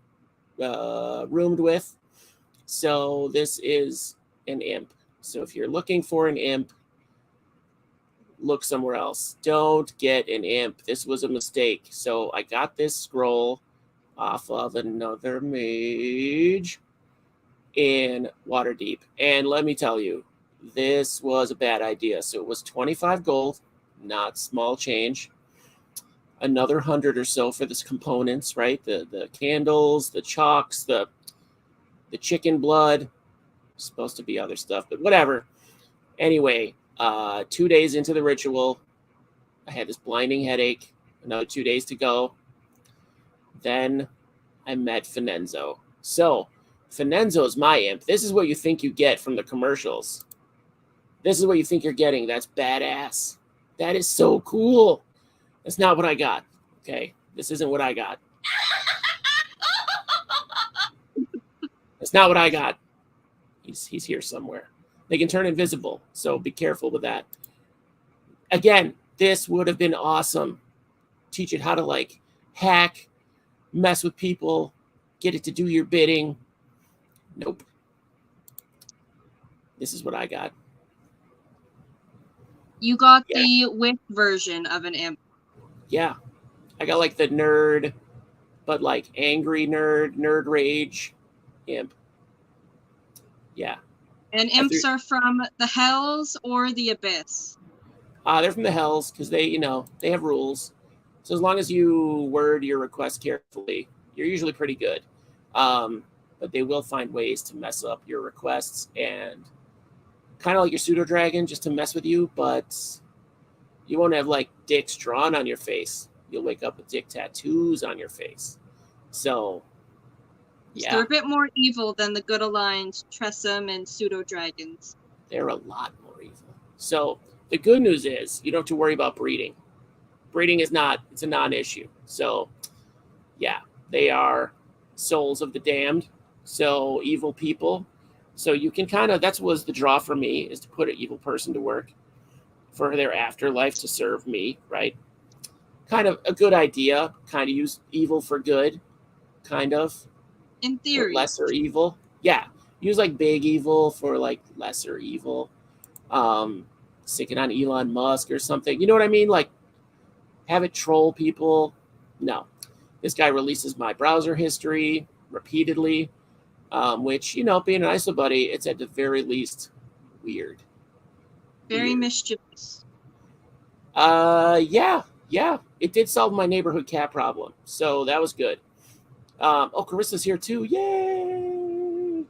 roomed with. So this is an imp. So if you're looking for an imp, look somewhere else. Don't get an imp. This was a mistake. So I got this scroll off of another mage in Waterdeep. And let me tell you, this was a bad idea. So it was 25 gold, not small change. Another 100 or so for the components, right? The candles, the chalks, the chicken blood. Supposed to be other stuff, but whatever. Anyway, 2 days into the ritual, I had this blinding headache. Another 2 days to go. Then I met Finenzo. So Finenzo is my imp. This is what you think you get from the commercials. This is what you think you're getting. That's badass. That is so cool. That's not what I got. Okay, this isn't what I got. That's not what I got. He's here somewhere. They can turn invisible, so be careful with that. Again, this would have been awesome. Teach it how to like hack, mess with people, get it to do your bidding. Nope. This is what I got. You got the witch version of an imp. Yeah. I got like the nerd, but like angry nerd rage imp. Yeah. And imps are from the hells or the abyss? They're from the hells because they have rules. So as long as you word your request carefully, you're usually pretty good. But they will find ways to mess up your requests and kind of like your Pseudodragon just to mess with you, but you won't have like dicks drawn on your face. You'll wake up with dick tattoos on your face. So, yeah. So they're a bit more evil than the good aligned tressamy and Pseudodragons. They're a lot more evil. So the good news is you don't have to worry about breeding. Breeding it's a non-issue. So, yeah, they are souls of the damned. So evil people. So you can that was the draw for me, is to put an evil person to work for their afterlife to serve me, right? Kind of a good idea. Kind of use evil for good, kind of. In theory. Lesser evil. Yeah. Use like big evil for like lesser evil. Stick it on Elon Musk or something. You know what I mean? Like have it troll people. No. This guy releases my browser history repeatedly. Which, being an ISO buddy, it's at the very least weird. Very mischievous. Yeah. It did solve my neighborhood cat problem. So that was good. Carissa's here too. Yay!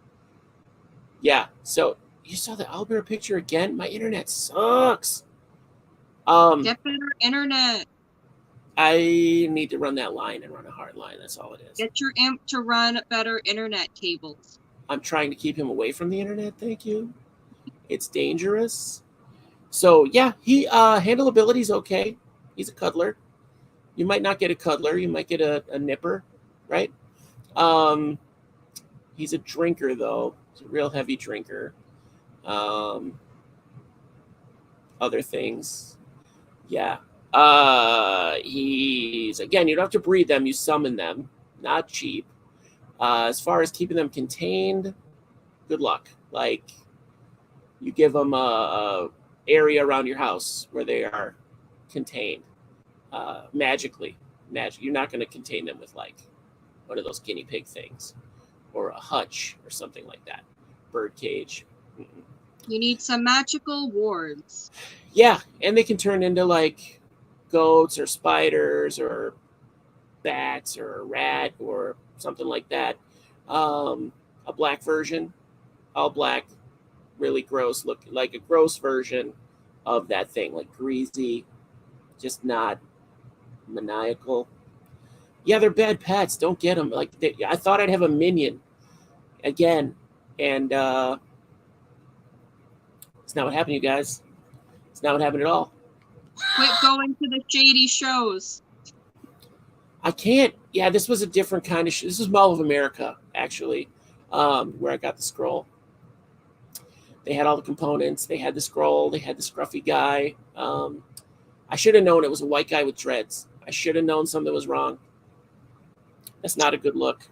Yeah, so you saw the Owlbear picture again? My internet sucks. Get better internet. I need to run that line and run a hard line. That's all it is. Get your imp to run better internet cables. I'm trying to keep him away from the internet. Thank you. It's dangerous. So yeah, he handleability's okay. He's a cuddler. You might not get a cuddler. You might get a nipper, right? He's a drinker though. He's a real heavy drinker. Other things, yeah. He's, again, you don't have to breed them, you summon them, not cheap. As far as keeping them contained, good luck. Like, you give them a area around your house where they are contained magically. You're not going to contain them with like one of those guinea pig things or a hutch or something like that. Bird cage. You need some magical wards. Yeah, and they can turn into like goats or spiders or bats or a rat or something like that. A black version, all black, really gross, look like a gross version of that thing, like greasy, just not maniacal. Yeah, they're bad pets. Don't get them. Like I thought I'd have a minion again, and it's not what happened, you guys. It's not what happened at all. Quit going to the shady shows. I can't. Yeah, this was a different kind of. This is Mall of America, actually, where I got the scroll. They had all the components. They had the scroll. They had the scruffy guy. I should have known it was a white guy with dreads. I should have known something was wrong. That's not a good look.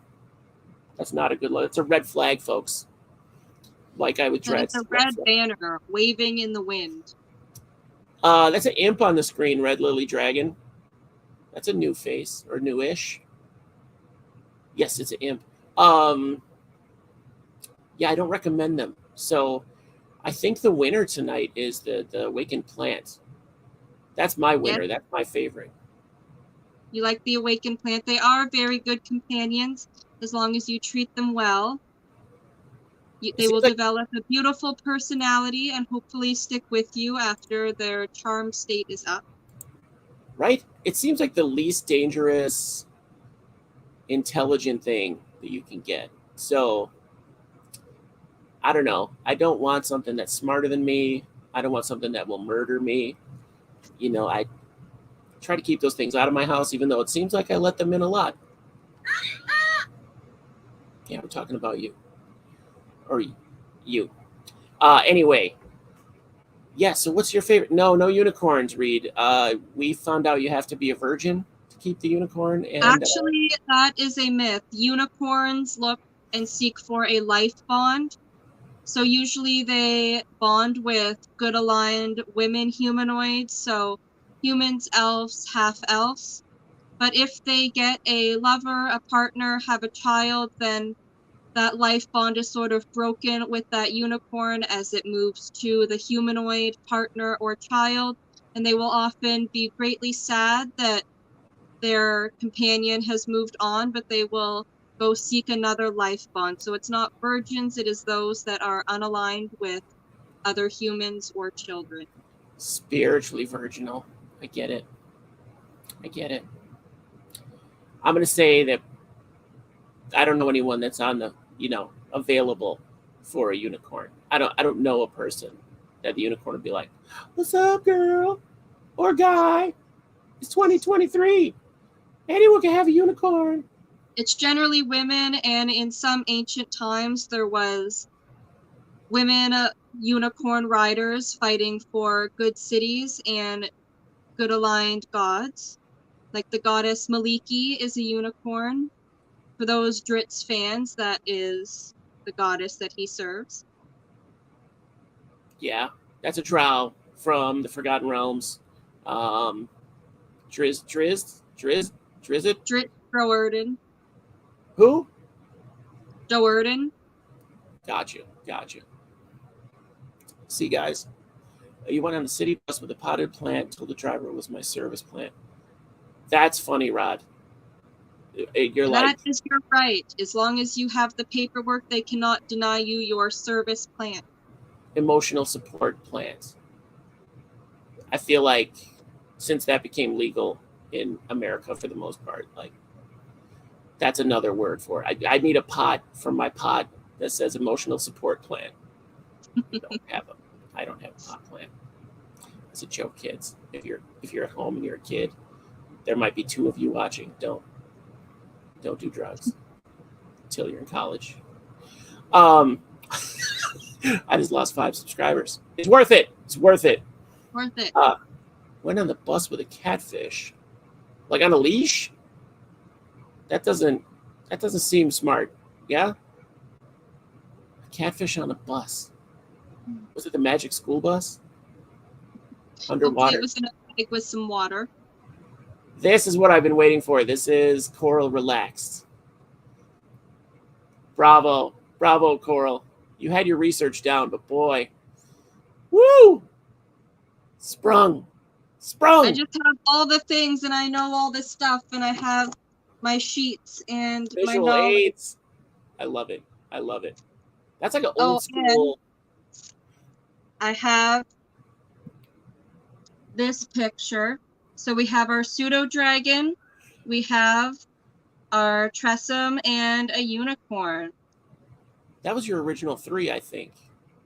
That's not a good look. It's a red flag, folks. White guy with dreads. It's a red banner waving in the wind. That's an imp on the screen, Red Lily Dragon. That's a new face, or newish. Yes, it's an imp. Yeah, I don't recommend them. So I think the winner tonight is the Awakened Plant. That's my winner. Yes. That's my favorite. You like the Awakened Plant. They are very good companions as long as you treat them well. They will develop a beautiful personality and hopefully stick with you after their charm state is up. Right? It seems like the least dangerous, intelligent thing that you can get. So, I don't know. I don't want something that's smarter than me. I don't want something that will murder me. You know, I try to keep those things out of my house, even though it seems like I let them in a lot. Yeah, we're talking about you. Or you. Anyway. Yeah, so what's your favorite? No unicorns, Reed. We found out you have to be a virgin to keep the unicorn. And actually, that is a myth. Unicorns look and seek for a life bond. So usually they bond with good aligned women humanoids. So humans, elves, half elves. But if they get a lover, a partner, have a child, then that life bond is sort of broken with that unicorn as it moves to the humanoid partner or child, and they will often be greatly sad that their companion has moved on, but they will go seek another life bond. So it's not virgins, it is those that are unaligned with other humans or children. Spiritually virginal. I get it. I get it. I'm going to say that I don't know anyone that's on the, available for a unicorn. I don't know a person that the unicorn would be like, "What's up, girl?" Or guy. It's 2023. Anyone can have a unicorn. It's generally women, and in some ancient times there was women unicorn riders fighting for good cities and good aligned gods. Like the goddess Maliki is a unicorn. For those Dritz fans, that is the goddess that he serves. Yeah, that's a drow from the Forgotten Realms. Drizzt? Drit Doerden. Who? Doerden. Got you. See, guys, you went on the city bus with a potted plant, told the driver it was my service plant. That's funny, Rod. You're That like, is your right. As long as you have the paperwork, they cannot deny you your service plant. emotional support plans. I feel like since that became legal in America for the most part, like that's another word for it. I need a pot from my pot that says emotional support plan. I don't have a pot plan. It's a joke, kids. If you're at home and you're a kid, there might be 2 of you watching. Don't do drugs until you're in college. I just lost 5 subscribers. It's worth it. Worth it. Went on the bus with a catfish, like on a leash. That doesn't seem smart. Yeah, a catfish on a bus. Was it the Magic School Bus? Underwater. It was in a bag with some water. This is what I've been waiting for. This is Coral Relaxed. Bravo, Coral. You had your research down, but boy, woo, sprung. I just have all the things, and I know all this stuff, and I have my sheets and Visual my knowledge. aids. I love it. That's like an old school. I have this picture. So we have our Pseudodragon, we have our Tressum, and a unicorn. That was your original 3, I think.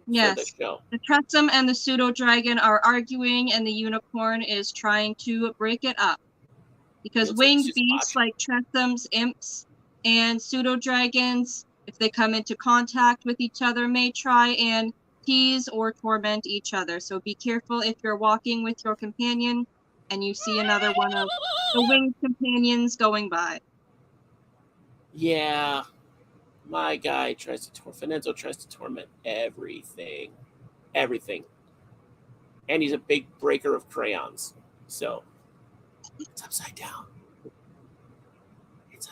Yes. For the show. The Tressum and the Pseudodragon are arguing, and the unicorn is trying to break it up. Because winged beasts like Tressums, imps, and Pseudodragons, if they come into contact with each other, may try and tease or torment each other. So be careful if you're walking with your companion and you see another one of the winged companions going by. Yeah. My guy Finenzo tries to torment everything. Everything. And he's a big breaker of crayons. So it's upside down. It's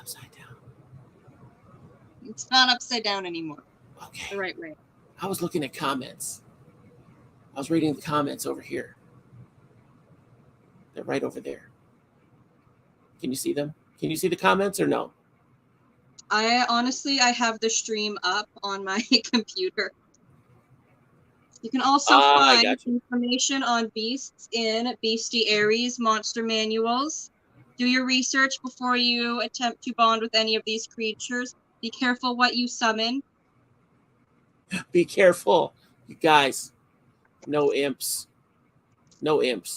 not upside down anymore. Okay. The right way. I was looking at comments. I was reading the comments over here. They're right over there. Can you see them? Can you see the comments or no? I have the stream up on my computer. You can also find information on beasts in Bestiaries monster manuals. Do your research before you attempt to bond with any of these creatures. Be careful what you summon. Be careful, you guys. No imps. Reed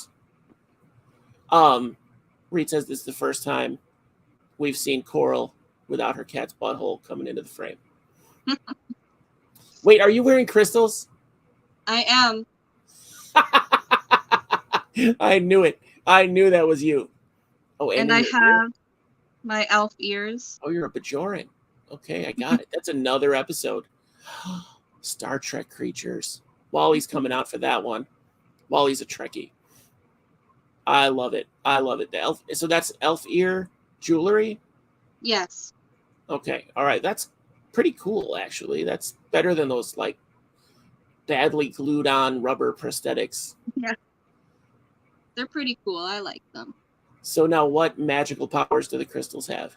says this is the first time we've seen Coral without her cat's butthole coming into the frame. Wait, are you wearing crystals? I am. I knew it. I knew that was you. Oh, and I have my elf ears. Oh, you're a Bajoran. Okay, I got it. That's another episode. Star Trek creatures. Wally's coming out for that one. Wally's a Trekkie. I love it. The elf. So that's elf ear jewelry? Yes. Okay. All right. That's pretty cool, actually. That's better than those like badly glued on rubber prosthetics. Yeah. They're pretty cool. I like them. So now what magical powers do the crystals have?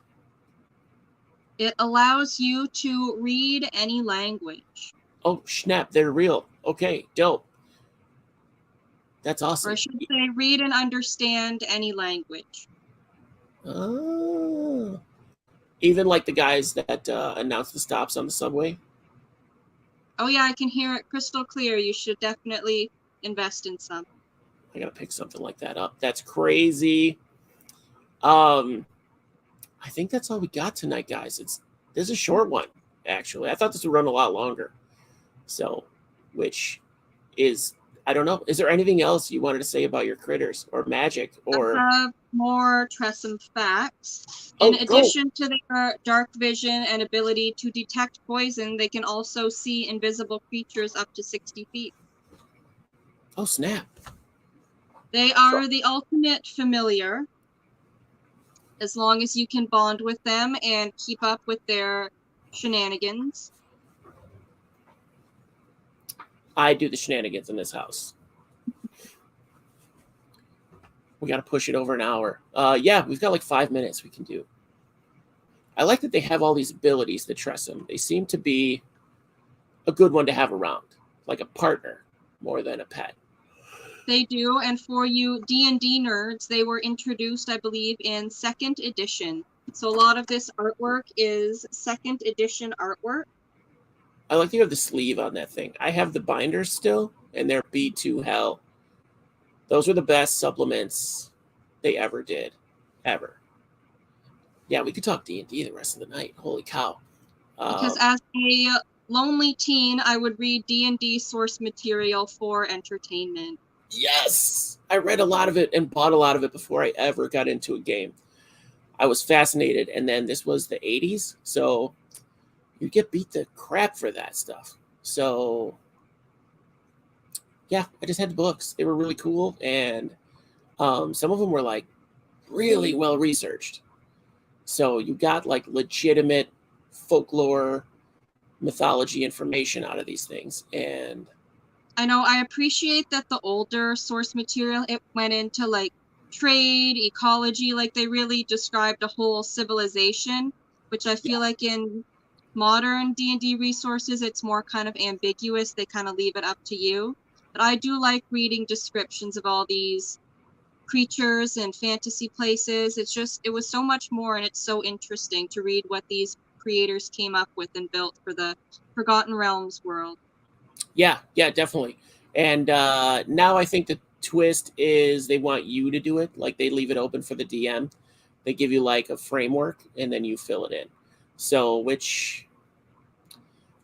It allows you to read any language. Oh, snap, they're real. Okay, dope. That's Or I awesome. should say read and understand any language. Oh. Even like the guys that announce the stops on the subway? Oh yeah, I can hear it crystal clear. You should definitely invest in some. I gotta pick something like that up. That's crazy. I think that's all we got tonight, guys. This is a short one, actually. I thought this would run a lot longer. So, which is, I don't know. Is there anything else you wanted to say about your critters or magic or? I have more Tressum facts. In addition to their dark vision and ability to detect poison, they can also see invisible creatures up to 60 feet. Oh, snap. They are the ultimate familiar, as long as you can bond with them and keep up with their shenanigans. I do the shenanigans in this house. We got to push it over an hour. Yeah, we've got like 5 minutes we can do. I like that they have all these abilities, the Tressum. They seem to be a good one to have around, like a partner more than a pet. They do, and for you D&D nerds, they were introduced, I believe, in 2nd edition. So a lot of this artwork is 2nd edition artwork. I like that you have the sleeve on that thing. I have the binders still, and they're B2 hell. Those were the best supplements they ever did. Ever. Yeah, we could talk D&D the rest of the night. Holy cow. Because as a lonely teen, I would read D&D source material for entertainment. Yes! I read a lot of it and bought a lot of it before I ever got into a game. I was fascinated, and then this was the 80s, so you get beat the crap for that stuff. So, yeah, I just had the books. They were really cool, and some of them were, like, really well-researched. So you got, like, legitimate folklore, mythology information out of these things, and I know I appreciate that the older source material, it went into like trade, ecology, like they really described a whole civilization, which I feel like in modern D&D resources, it's more kind of ambiguous. They kind of leave it up to you. But I do like reading descriptions of all these creatures and fantasy places. It was so much more, and it's so interesting to read what these creators came up with and built for the Forgotten Realms world. Yeah, definitely. And now I think the twist is they want you to do it. Like they leave it open for the DM. They give you like a framework and then you fill it in. So, which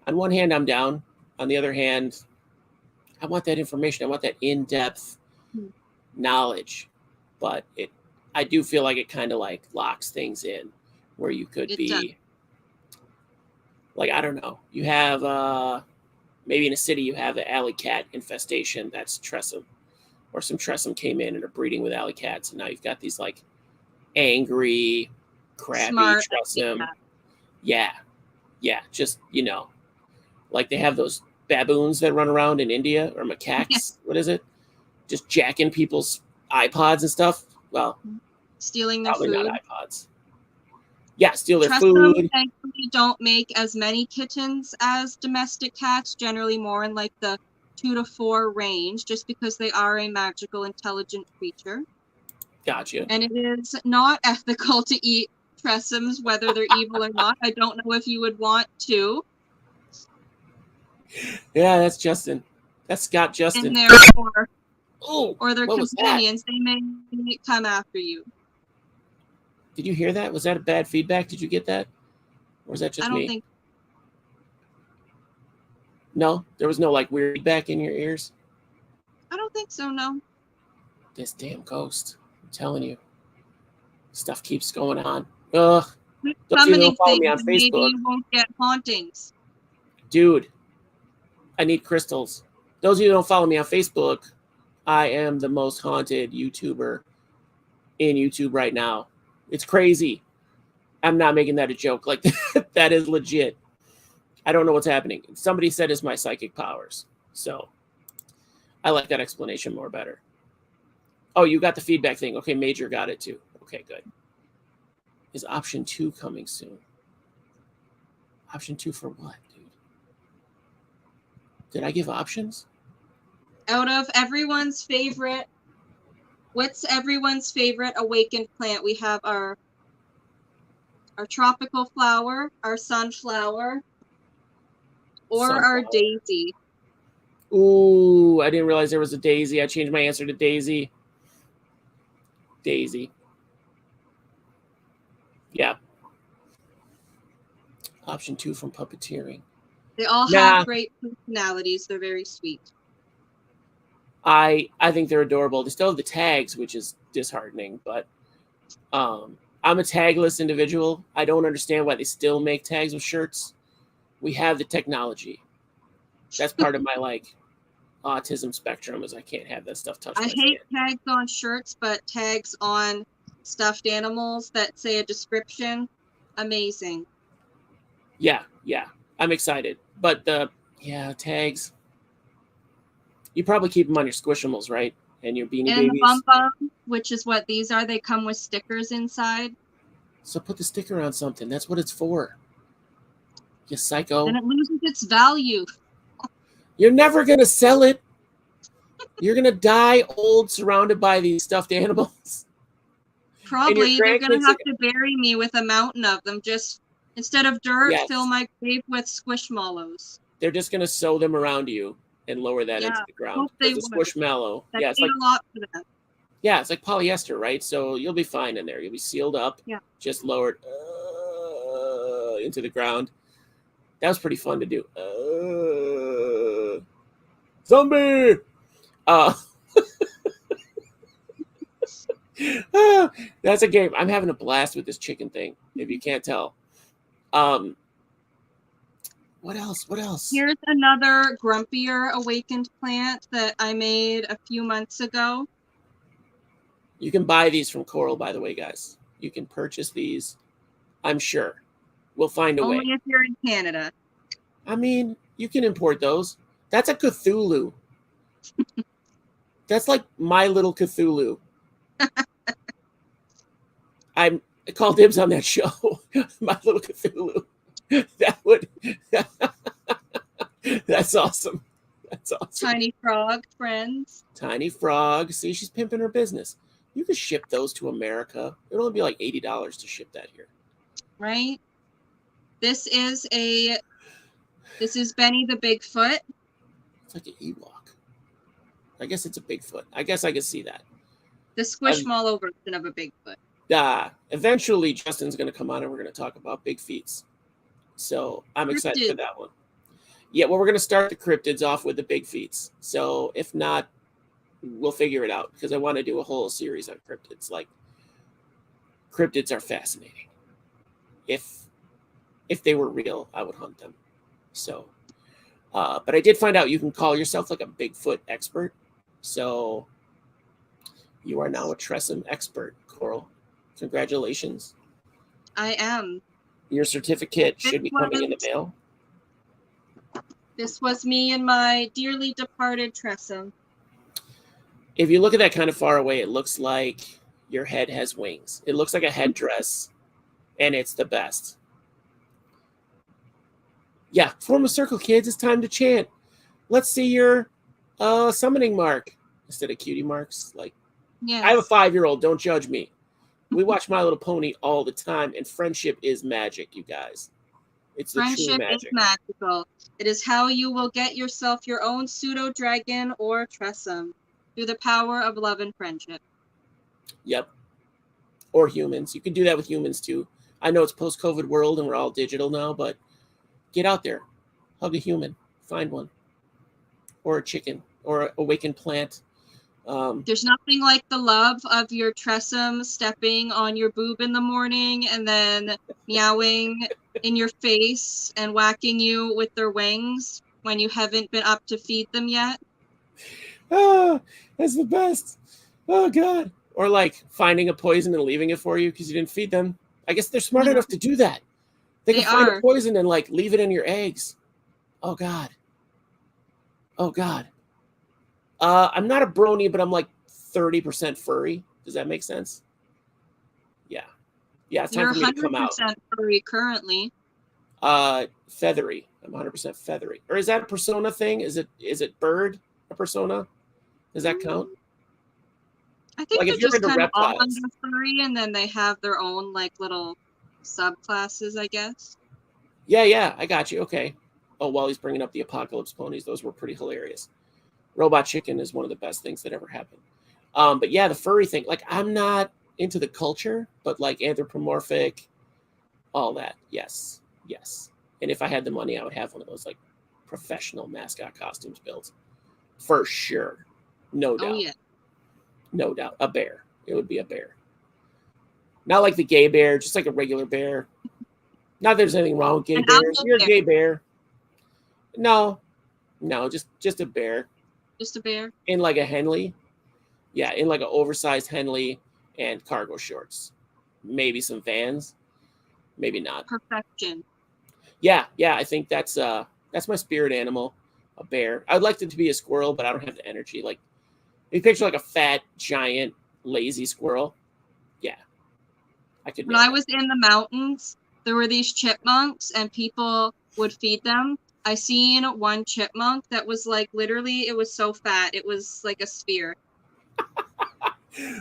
on one hand, I'm down. On the other hand, I want that information. I want that in-depth knowledge. But I do feel like it kind of like locks things in where you could be like, I don't know. You have maybe in a city you have an alley cat infestation that's Tressum, or some Tressum came in and are breeding with alley cats, and now you've got these like angry, crabby Tressum. Yeah, just like they have those baboons that run around in India, or macaques. What is it? Just jacking people's iPods and stuff. Well, stealing their probably food. Not iPods. Yeah, steal their Tressum food. thankfully don't make as many kittens as domestic cats, generally more in like the 2 to 4 range, just because they are a magical, intelligent creature. Gotcha. And it is not ethical to eat Tressums, whether they're evil or not. I don't know if you would want to. Yeah, that's Justin. That's Scott Justin. And therefore, or their companions, they may come after you. Did you hear that? Was that a bad feedback? Did you get that? Or was that just me? I don't think. No? There was no like weird feedback in your ears? I don't think so, no. This damn ghost. I'm telling you. Stuff keeps going on. Ugh. Don't follow me on Facebook. Maybe you won't get hauntings. Dude, I need crystals. Those of you who don't follow me on Facebook, I am the most haunted YouTuber in YouTube right now. It's crazy. I'm not making that a joke. Like, that is legit. I don't know what's happening. Somebody said it's my psychic powers. So I like that explanation more better. Oh, you got the feedback thing. Okay, Major got it too. Okay, good. Is option 2 coming soon? Option 2 for what, dude? Did I give options? Out of everyone's favorite, what's everyone's favorite awakened plant? We have our tropical flower, our sunflower, or our Sunflower. daisy. Ooh, I didn't realize there was a daisy. I changed my answer to daisy. Daisy. Yeah. Option 2 from puppeteering. They all have great personalities. They're very sweet. I think they're adorable. They still have the tags, which is disheartening, but I'm a tagless individual. I don't understand why they still make tags with shirts. We have the technology. That's part of my autism spectrum, is I can't have that stuff touched. I hate tags on shirts, but tags on stuffed animals that say a description, amazing. Yeah, I'm excited. But tags. You probably keep them on your Squishimals, right? And your Beanie Babies. And the Bum Bum, which is what these are. They come with stickers inside. So put the sticker on something. That's what it's for. You psycho. And it loses its value. You're never going to sell it. You're going to die old surrounded by these stuffed animals. Probably. They're going to have to bury me with a mountain of them. Just instead of dirt, fill my grave with squishmallows. They're just going to sew them around you and lower that into the ground. They the squishmallow. It's like a lot for that. Yeah, it's like polyester, right? So you'll be fine in there. You'll be sealed up. Yeah. Just lowered into the ground. That was pretty fun to do. Zombie! That's a game. I'm having a blast with this chicken thing, if you can't tell. What else? Here's another grumpier awakened plant that I made a few months ago. You can buy these from Coral, by the way, guys. You can purchase these, I'm sure. We'll find a way. Only if you're in Canada. I mean, you can import those. That's a Cthulhu. That's like my little Cthulhu. I called dibs on that show. My little Cthulhu. That's awesome. That's awesome. Tiny frog friends. Tiny frog. See, she's pimping her business. You could ship those to America. It'll only be like $80 to ship that here. Right. This is Benny the Bigfoot. It's like an Ewok. I guess it's a Bigfoot. I guess I can see that. The Squishmallow version of a Bigfoot. Eventually, Justin's going to come on and we're going to talk about big feats. So I'm excited for that one. Yeah, well, we're going to start the cryptids off with the big feats. So if not, we'll figure it out because I want to do a whole series on cryptids. Like, cryptids are fascinating. If they were real, I would hunt them. So, but I did find out you can call yourself like a Bigfoot expert. So you are now a tressam expert, Coral. Congratulations. I am. Your certificate should be coming in the mail. This was me and my dearly departed tressam. If you look at that kind of far away, it looks like your head has wings. It looks like a headdress, and it's the best. Yeah, form a circle, kids. It's time to chant. Let's see your summoning mark instead of cutie marks. Like, yes. I have a 5-year-old. Don't judge me. We watch My Little Pony all the time, and friendship is magic, you guys. It's the true magic. Friendship is magical. It is how you will get yourself your own pseudo-dragon or tressam through the power of love and friendship. Yep. Or humans. You can do that with humans, too. I know it's post-COVID world, and we're all digital now, but get out there. Hug a human. Find one. Or a chicken. Or an awakened plant. There's nothing like the love of your tressam stepping on your boob in the morning and then meowing in your face and whacking you with their wings when you haven't been up to feed them yet. Oh, that's the best. Oh, God. Or like finding a poison and leaving it for you because you didn't feed them. I guess they're smart enough to do that. They They can find a are. poison and like leave it in your eggs. Oh God. Oh God. I'm not a brony, but I'm like 30% furry. Does that make sense? Yeah. Yeah, it's time You're for me to come out. 100% furry currently. Feathery. I'm 100% feathery. Or is that a persona thing? Is it bird a persona? Does that count? I think Like they're if you're just into kind of all under reptiles. furry, and then they have their own like little subclasses, I guess. Yeah, I got you. Okay. Oh, while he's bringing up the apocalypse ponies, those were pretty hilarious. Robot Chicken is one of the best things that ever happened. But yeah, the furry thing, like I'm not into the culture, but like anthropomorphic, all that. Yes. And if I had the money, I would have one of those like professional mascot costumes built. For sure. No doubt. Oh yeah. No doubt. A bear. It would be a bear. Not like the gay bear, just like a regular bear. Not that there's anything wrong with gay An bears. owl You're a bear. gay bear. No, just a bear. Just a bear. In like a Henley. Yeah, in like an oversized Henley and cargo shorts. Maybe some Vans. Maybe not. Perfection. Yeah, I think that's my spirit animal, a bear. I'd like it to be a squirrel, but I don't have the energy. Like, if you picture like a fat, giant, lazy squirrel, yeah, I could. When I was in the mountains, there were these chipmunks, and people would feed them. I seen one chipmunk that was like literally, it was so fat, it was like a sphere.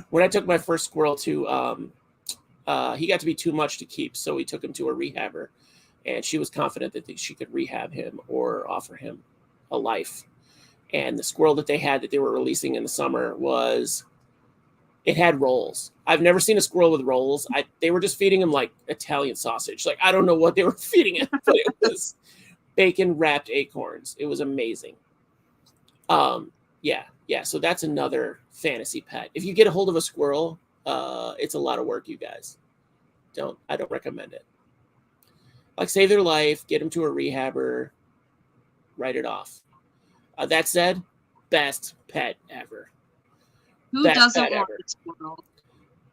When I took my first squirrel to, he got to be too much to keep, so we took him to a rehabber, and she was confident that she could rehab him or offer him a life. And the squirrel that they were releasing in the summer it had rolls. I've never seen a squirrel with rolls. They were just feeding him like Italian sausage. Like I don't know what they were feeding him, but it was bacon wrapped acorns. It was amazing. Yeah. So that's another fantasy pet. If you get a hold of a squirrel, it's a lot of work, you guys. I don't recommend it. Like save their life, get them to a rehabber, write it off. That said, best pet ever. Who Best doesn't pet want ever. a squirrel?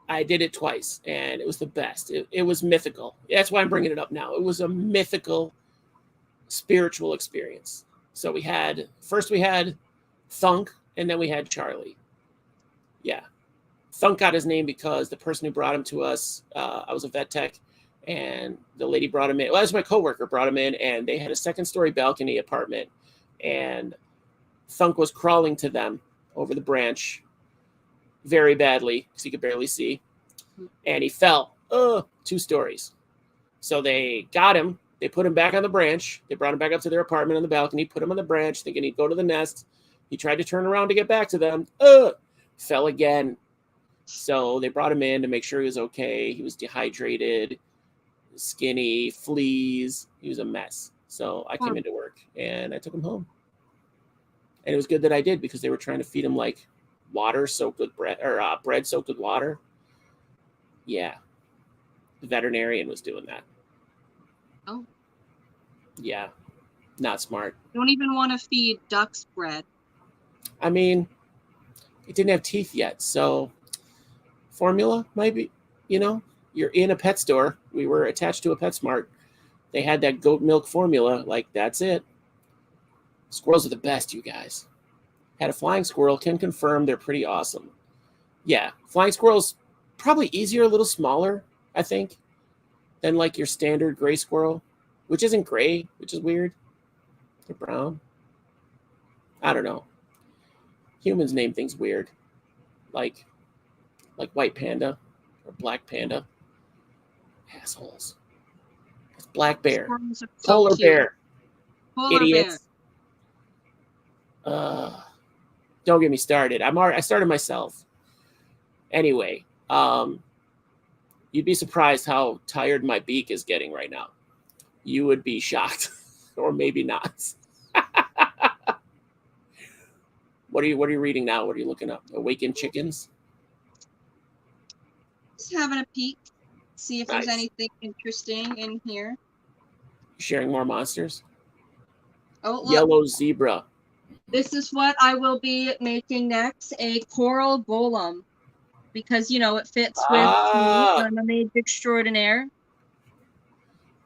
I did it twice, and it was the best. It was mythical. That's why I'm bringing it up now. It was a mythical, spiritual experience. So we had Thunk, and then we had Charlie. Yeah. Thunk got his name because the person who brought him to us, I was a vet tech, and the lady brought him in. Well, that was my coworker, brought him in, and they had a second-story balcony apartment, and Thunk was crawling to them over the branch very badly because he could barely see, and he fell 2 stories. So they got him. They put him back on the branch. They brought him back up to their apartment on the balcony, put him on the branch, thinking he'd go to the nest. He tried to turn around to get back to them. Fell again. So they brought him in to make sure he was okay. He was dehydrated, skinny, fleas. He was a mess. So I came into work and I took him home. And it was good that I did because they were trying to feed him like water soaked with bread, or bread soaked with water. Yeah. The veterinarian was doing that. Oh. Yeah. Not smart. Don't even want to feed ducks bread. I mean, it didn't have teeth yet, so formula might be, you're in a pet store. We were attached to a PetSmart. They had that goat milk formula. Like, that's it. Squirrels are the best, you guys. Had a flying squirrel, can confirm they're pretty awesome. Yeah, flying squirrels probably easier, a little smaller, I think, than like your standard gray squirrel, which isn't gray, which is weird. They're brown. I don't know. Humans name things weird, like white panda or black panda. Assholes. It's black bear, Squirrels are so polar cute. bear, Polar idiots. bear. Don't get me started. I started myself. Anyway, you'd be surprised how tired my beak is getting right now. You would be shocked, or maybe not. What are you reading now? What are you looking up? Awakened Chickens? Just having a peek, see if there's Nice. anything interesting in here. Sharing more monsters? Oh, look. Yellow zebra. This is what I will be making next, a coral golem. Because, it fits with me, I'm a maid extraordinaire.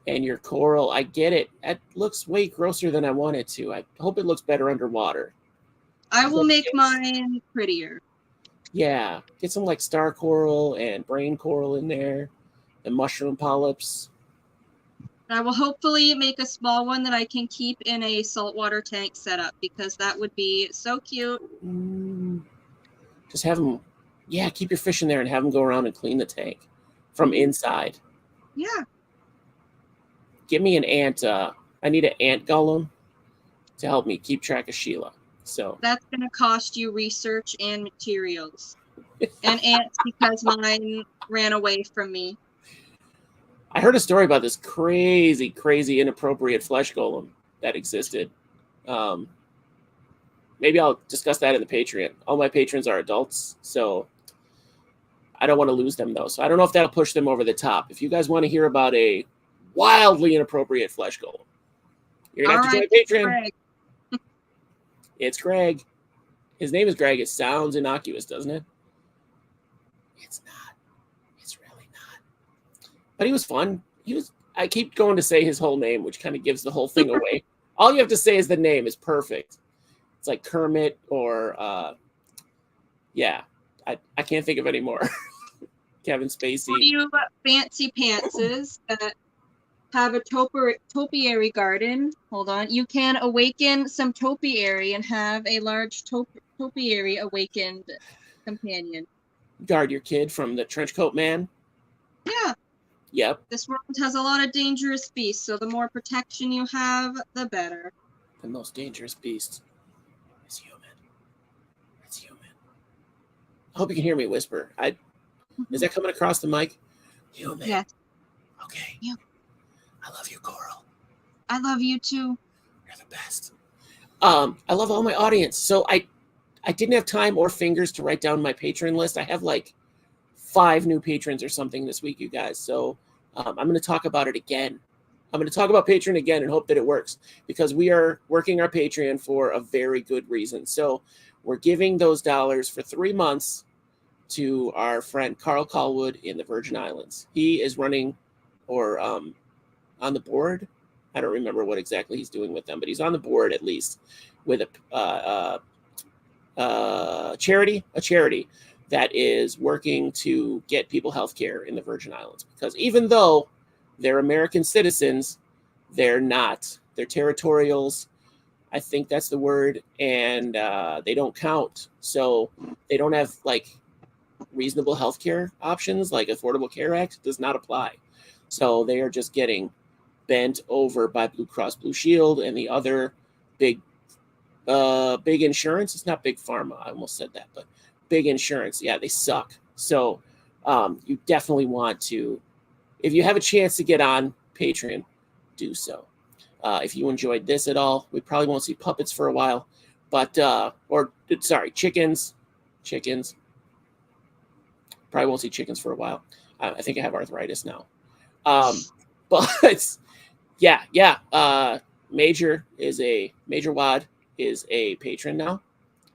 And your coral, I get it. It looks way grosser than I want it to. I hope it looks better underwater. I will make mine prettier. Yeah, get some like star coral and brain coral in there, and mushroom polyps. I will hopefully make a small one that I can keep in a saltwater tank setup, because that would be so cute. Just have them, yeah, keep your fish in there and have them go around and clean the tank from inside. Yeah. Give me an ant. I need an ant golem to help me keep track of Sheila. So that's going to cost you research and materials. And ants, because mine ran away from me. I heard a story about this crazy, crazy inappropriate flesh golem that existed. Maybe I'll discuss that in the Patreon. All my patrons are adults, so I don't want to lose them, though. So I don't know if that'll push them over the top. If you guys want to hear about a wildly inappropriate flesh golem, you're going to have to join Patreon. Greg. It's Greg. His name is Greg. It sounds innocuous, doesn't it? It's not. It's really not. But he was fun. I keep going to say his whole name, which kind of gives the whole thing away. All you have to say is the name is perfect. It's like Kermit or, yeah. I can't think of any more. Kevin Spacey. For you fancy pantses that have a topiary garden, hold on, you can awaken some topiary and have a large topiary awakened companion. Guard your kid from the trenchcoat man. Yeah. Yep. This world has a lot of dangerous beasts, so the more protection you have, the better. The most dangerous beast is human. It's human. I hope you can hear me whisper. Is that coming across the mic? Human. Yes. Okay. Yeah. I love you, Coral. I love you too. You're the best. I love all my audience. So I didn't have time or fingers to write down my patron list. I have like 5 new patrons or something this week, you guys. So I'm going to talk about it again. I'm going to talk about Patreon again and hope that it works, because we are working our Patreon for a very good reason. So we're giving those dollars for 3 months to our friend Carl Callwood in the Virgin Islands. He is running or on the board. I don't remember what exactly he's doing with them, but he's on the board at least with a charity that is working to get people health care in the Virgin Islands. Because even though they're American citizens, they're not. They're territorials. I think that's the word. And they don't count. So they don't have like reasonable health care options, like Affordable Care Act does not apply. So they are just getting bent over by Blue Cross Blue Shield and the other big insurance. It's not big pharma. I almost said that, but big insurance. Yeah, they suck. So you definitely want to, if you have a chance to get on Patreon, do so. If you enjoyed this at all, we probably won't see puppets for a while, but chickens. Probably won't see chickens for a while. I think I have arthritis now. But yeah. Major Wad is a patron now.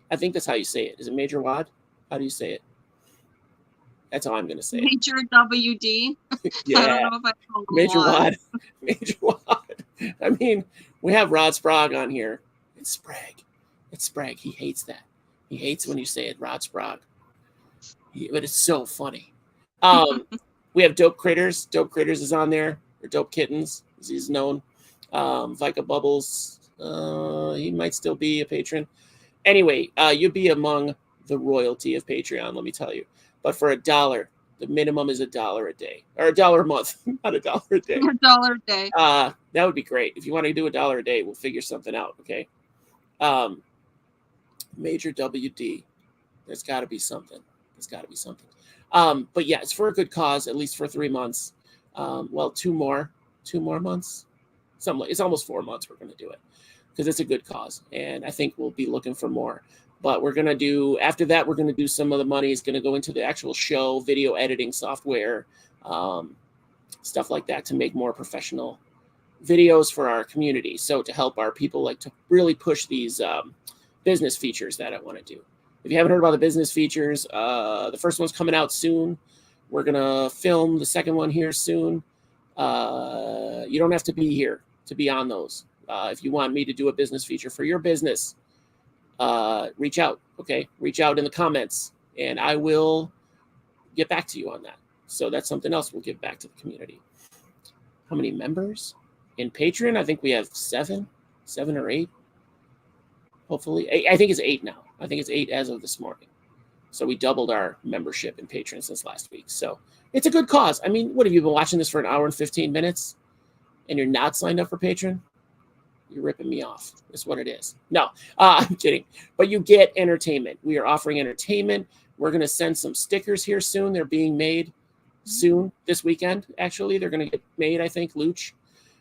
I think that's how you say it. Is it Major Wad? How do you say it? That's how I'm going to say it. Major WD. Yeah. I don't know if I call him Major Wad. Major Wad. I mean, we have Rod Sprague on here. It's Sprague. He hates that. He hates when you say it, Rod Sprague. But it's so funny. We have Dope Critters. Dope Critters is on there. Or Dope Kittens, as he's known. Vika Bubbles. He might still be a patron. Anyway, you'll be among the royalty of Patreon, let me tell you. But for $1, the minimum is $1 a day. Or $1 a month, not $1 a day. $1 a day. That would be great. If you want to do $1 a day, we'll figure something out, okay? Major WD. There's got to be something. But yeah, it's for a good cause, at least for 3 months. 2 more months. It's almost 4 months we're going to do it because it's a good cause. And I think we'll be looking for more. But after that, we're going to do some of the money is going to go into the actual show, video editing software, stuff like that to make more professional videos for our community. So to help our people to really push these business features that I want to do. If you haven't heard about the business features, the first one's coming out soon. We're going to film the second one here soon. You don't have to be here to be on those. If you want me to do a business feature for your business, reach out. Okay, reach out in the comments, and I will get back to you on that. So that's something else we'll give back to the community. How many members in Patreon? I think we have seven or eight. Hopefully, I think it's 8 now. I think it's 8 as of this morning. So we doubled our membership in Patreon since last week. So it's a good cause. I mean, what have you been watching this for an hour and 15 minutes, and you're not signed up for Patreon? You're ripping me off. That's what it is. No, I'm kidding. But you get entertainment. We are offering entertainment. We're going to send some stickers here soon. They're being made soon this weekend. Actually, they're going to get made. I think Luch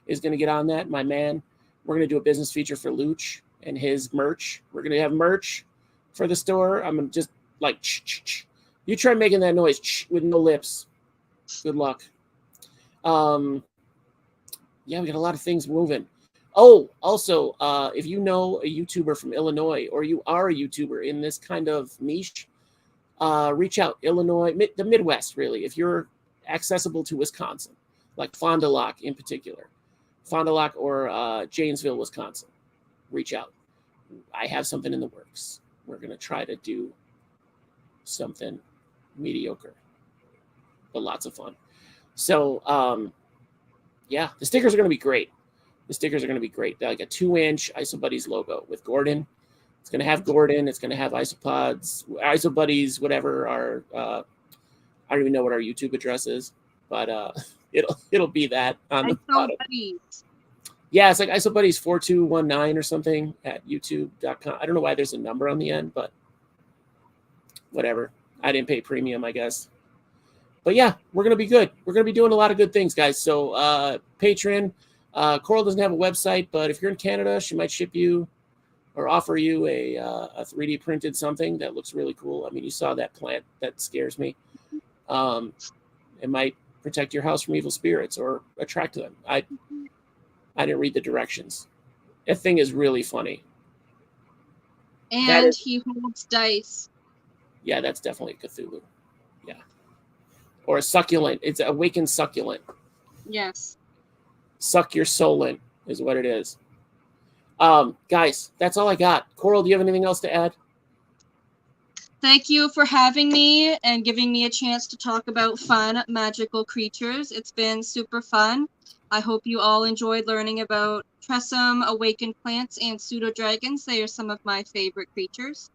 is going to get on that. My man. We're going to do a business feature for Luch and his merch. We're going to have merch for the store. I'm going to just like, you try making that noise with no lips. Good luck. Yeah, we got a lot of things moving. Oh, also, if you know a YouTuber from Illinois, or you are a YouTuber in this kind of niche, reach out. Illinois, the Midwest, really. If you're accessible to Wisconsin, like Fond du Lac in particular, Fond du Lac or Janesville, Wisconsin, reach out. I have something in the works. We're going to try to do something mediocre, but lots of fun. So, yeah, the stickers are going to be great. The stickers are going to be great. They're like a 2-inch IsoBuddies logo with Gordon. It's going to have Gordon. It's going to have Isopods, IsoBuddies, whatever our, I don't even know what our YouTube address is, but it'll be that on the bottom. Yeah, it's like IsoBuddies 4219 or something at youtube.com. I don't know why there's a number on the end, but whatever. I didn't pay premium, I guess. But yeah, we're going to be good. We're going to be doing a lot of good things, guys. So Patreon, Coral doesn't have a website, but if you're in Canada, she might ship you or offer you a 3D printed something that looks really cool. I mean, you saw that plant. That scares me. It might protect your house from evil spirits or attract them. I didn't read the directions. That thing is really funny. And he holds dice. Yeah, that's definitely a Cthulhu. Yeah. Or a succulent. It's awakened succulent. Yes. Suck your soul in is what it is. Guys, that's all I got. Coral, do you have anything else to add? Thank you for having me and giving me a chance to talk about fun, magical creatures. It's been super fun. I hope you all enjoyed learning about tressum, awakened plants, and pseudodragons. They are some of my favorite creatures.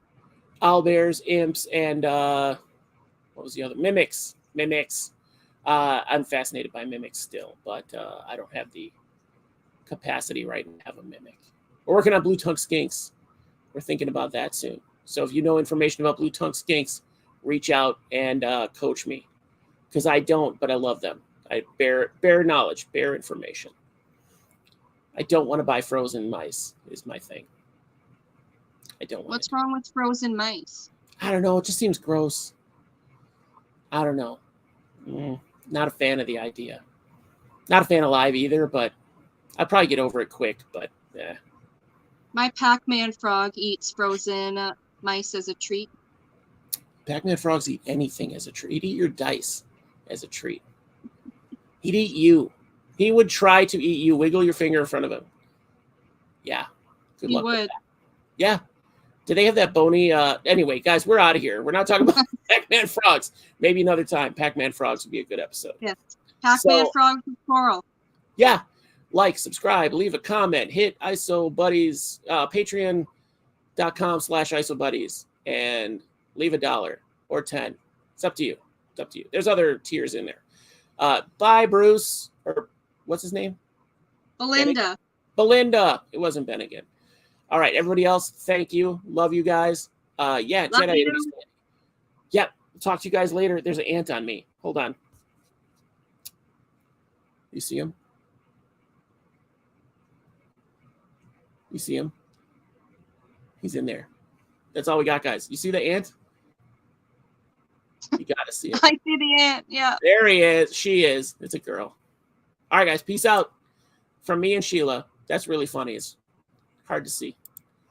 Owlbears, imps, and what was the other? Mimics. I'm fascinated by mimics still, but I don't have the capacity right now to have a mimic. We're working on blue tongue skinks. We're thinking about that soon. So if you know information about blue tongue skinks, reach out and coach me, because I don't, but I love them. I bear knowledge, bear information. I don't want to buy frozen mice is my thing. I don't want. What's wrong with frozen mice? I don't know. It just seems gross. I don't know. Not a fan of the idea. Not a fan of live either, but I'd probably get over it quick, but yeah. My Pac-Man frog eats frozen mice as a treat. Pac-Man frogs eat anything as a treat. He'd eat your dice as a treat. He'd eat you. He would try to eat you. Wiggle your finger in front of him. Yeah. Good luck with that. Yeah. Do they have that bony? Anyway, guys, we're out of here. We're not talking about Pac-Man frogs. Maybe another time. Pac-Man frogs would be a good episode. Yes. Pac-Man frogs with Coral. Yeah. Like, subscribe, leave a comment, hit IsoBuddies, patreon.com/IsoBuddies, and leave $1 or 10. It's up to you. It's up to you. There's other tiers in there. Bye, Bruce. Or what's his name? Belinda. Belinda. It wasn't Ben again. All right, everybody else, thank you. Love you guys. Yeah, Love Jedi. you. Yep. Talk to you guys later. There's an ant on me. Hold on. You see him? You see him? He's in there. That's all we got, guys. You see the ant? You got to see him. I see the ant, yeah. There he is. She is. It's a girl. All right, guys. Peace out from me and Sheila. That's really funny. It's hard to see.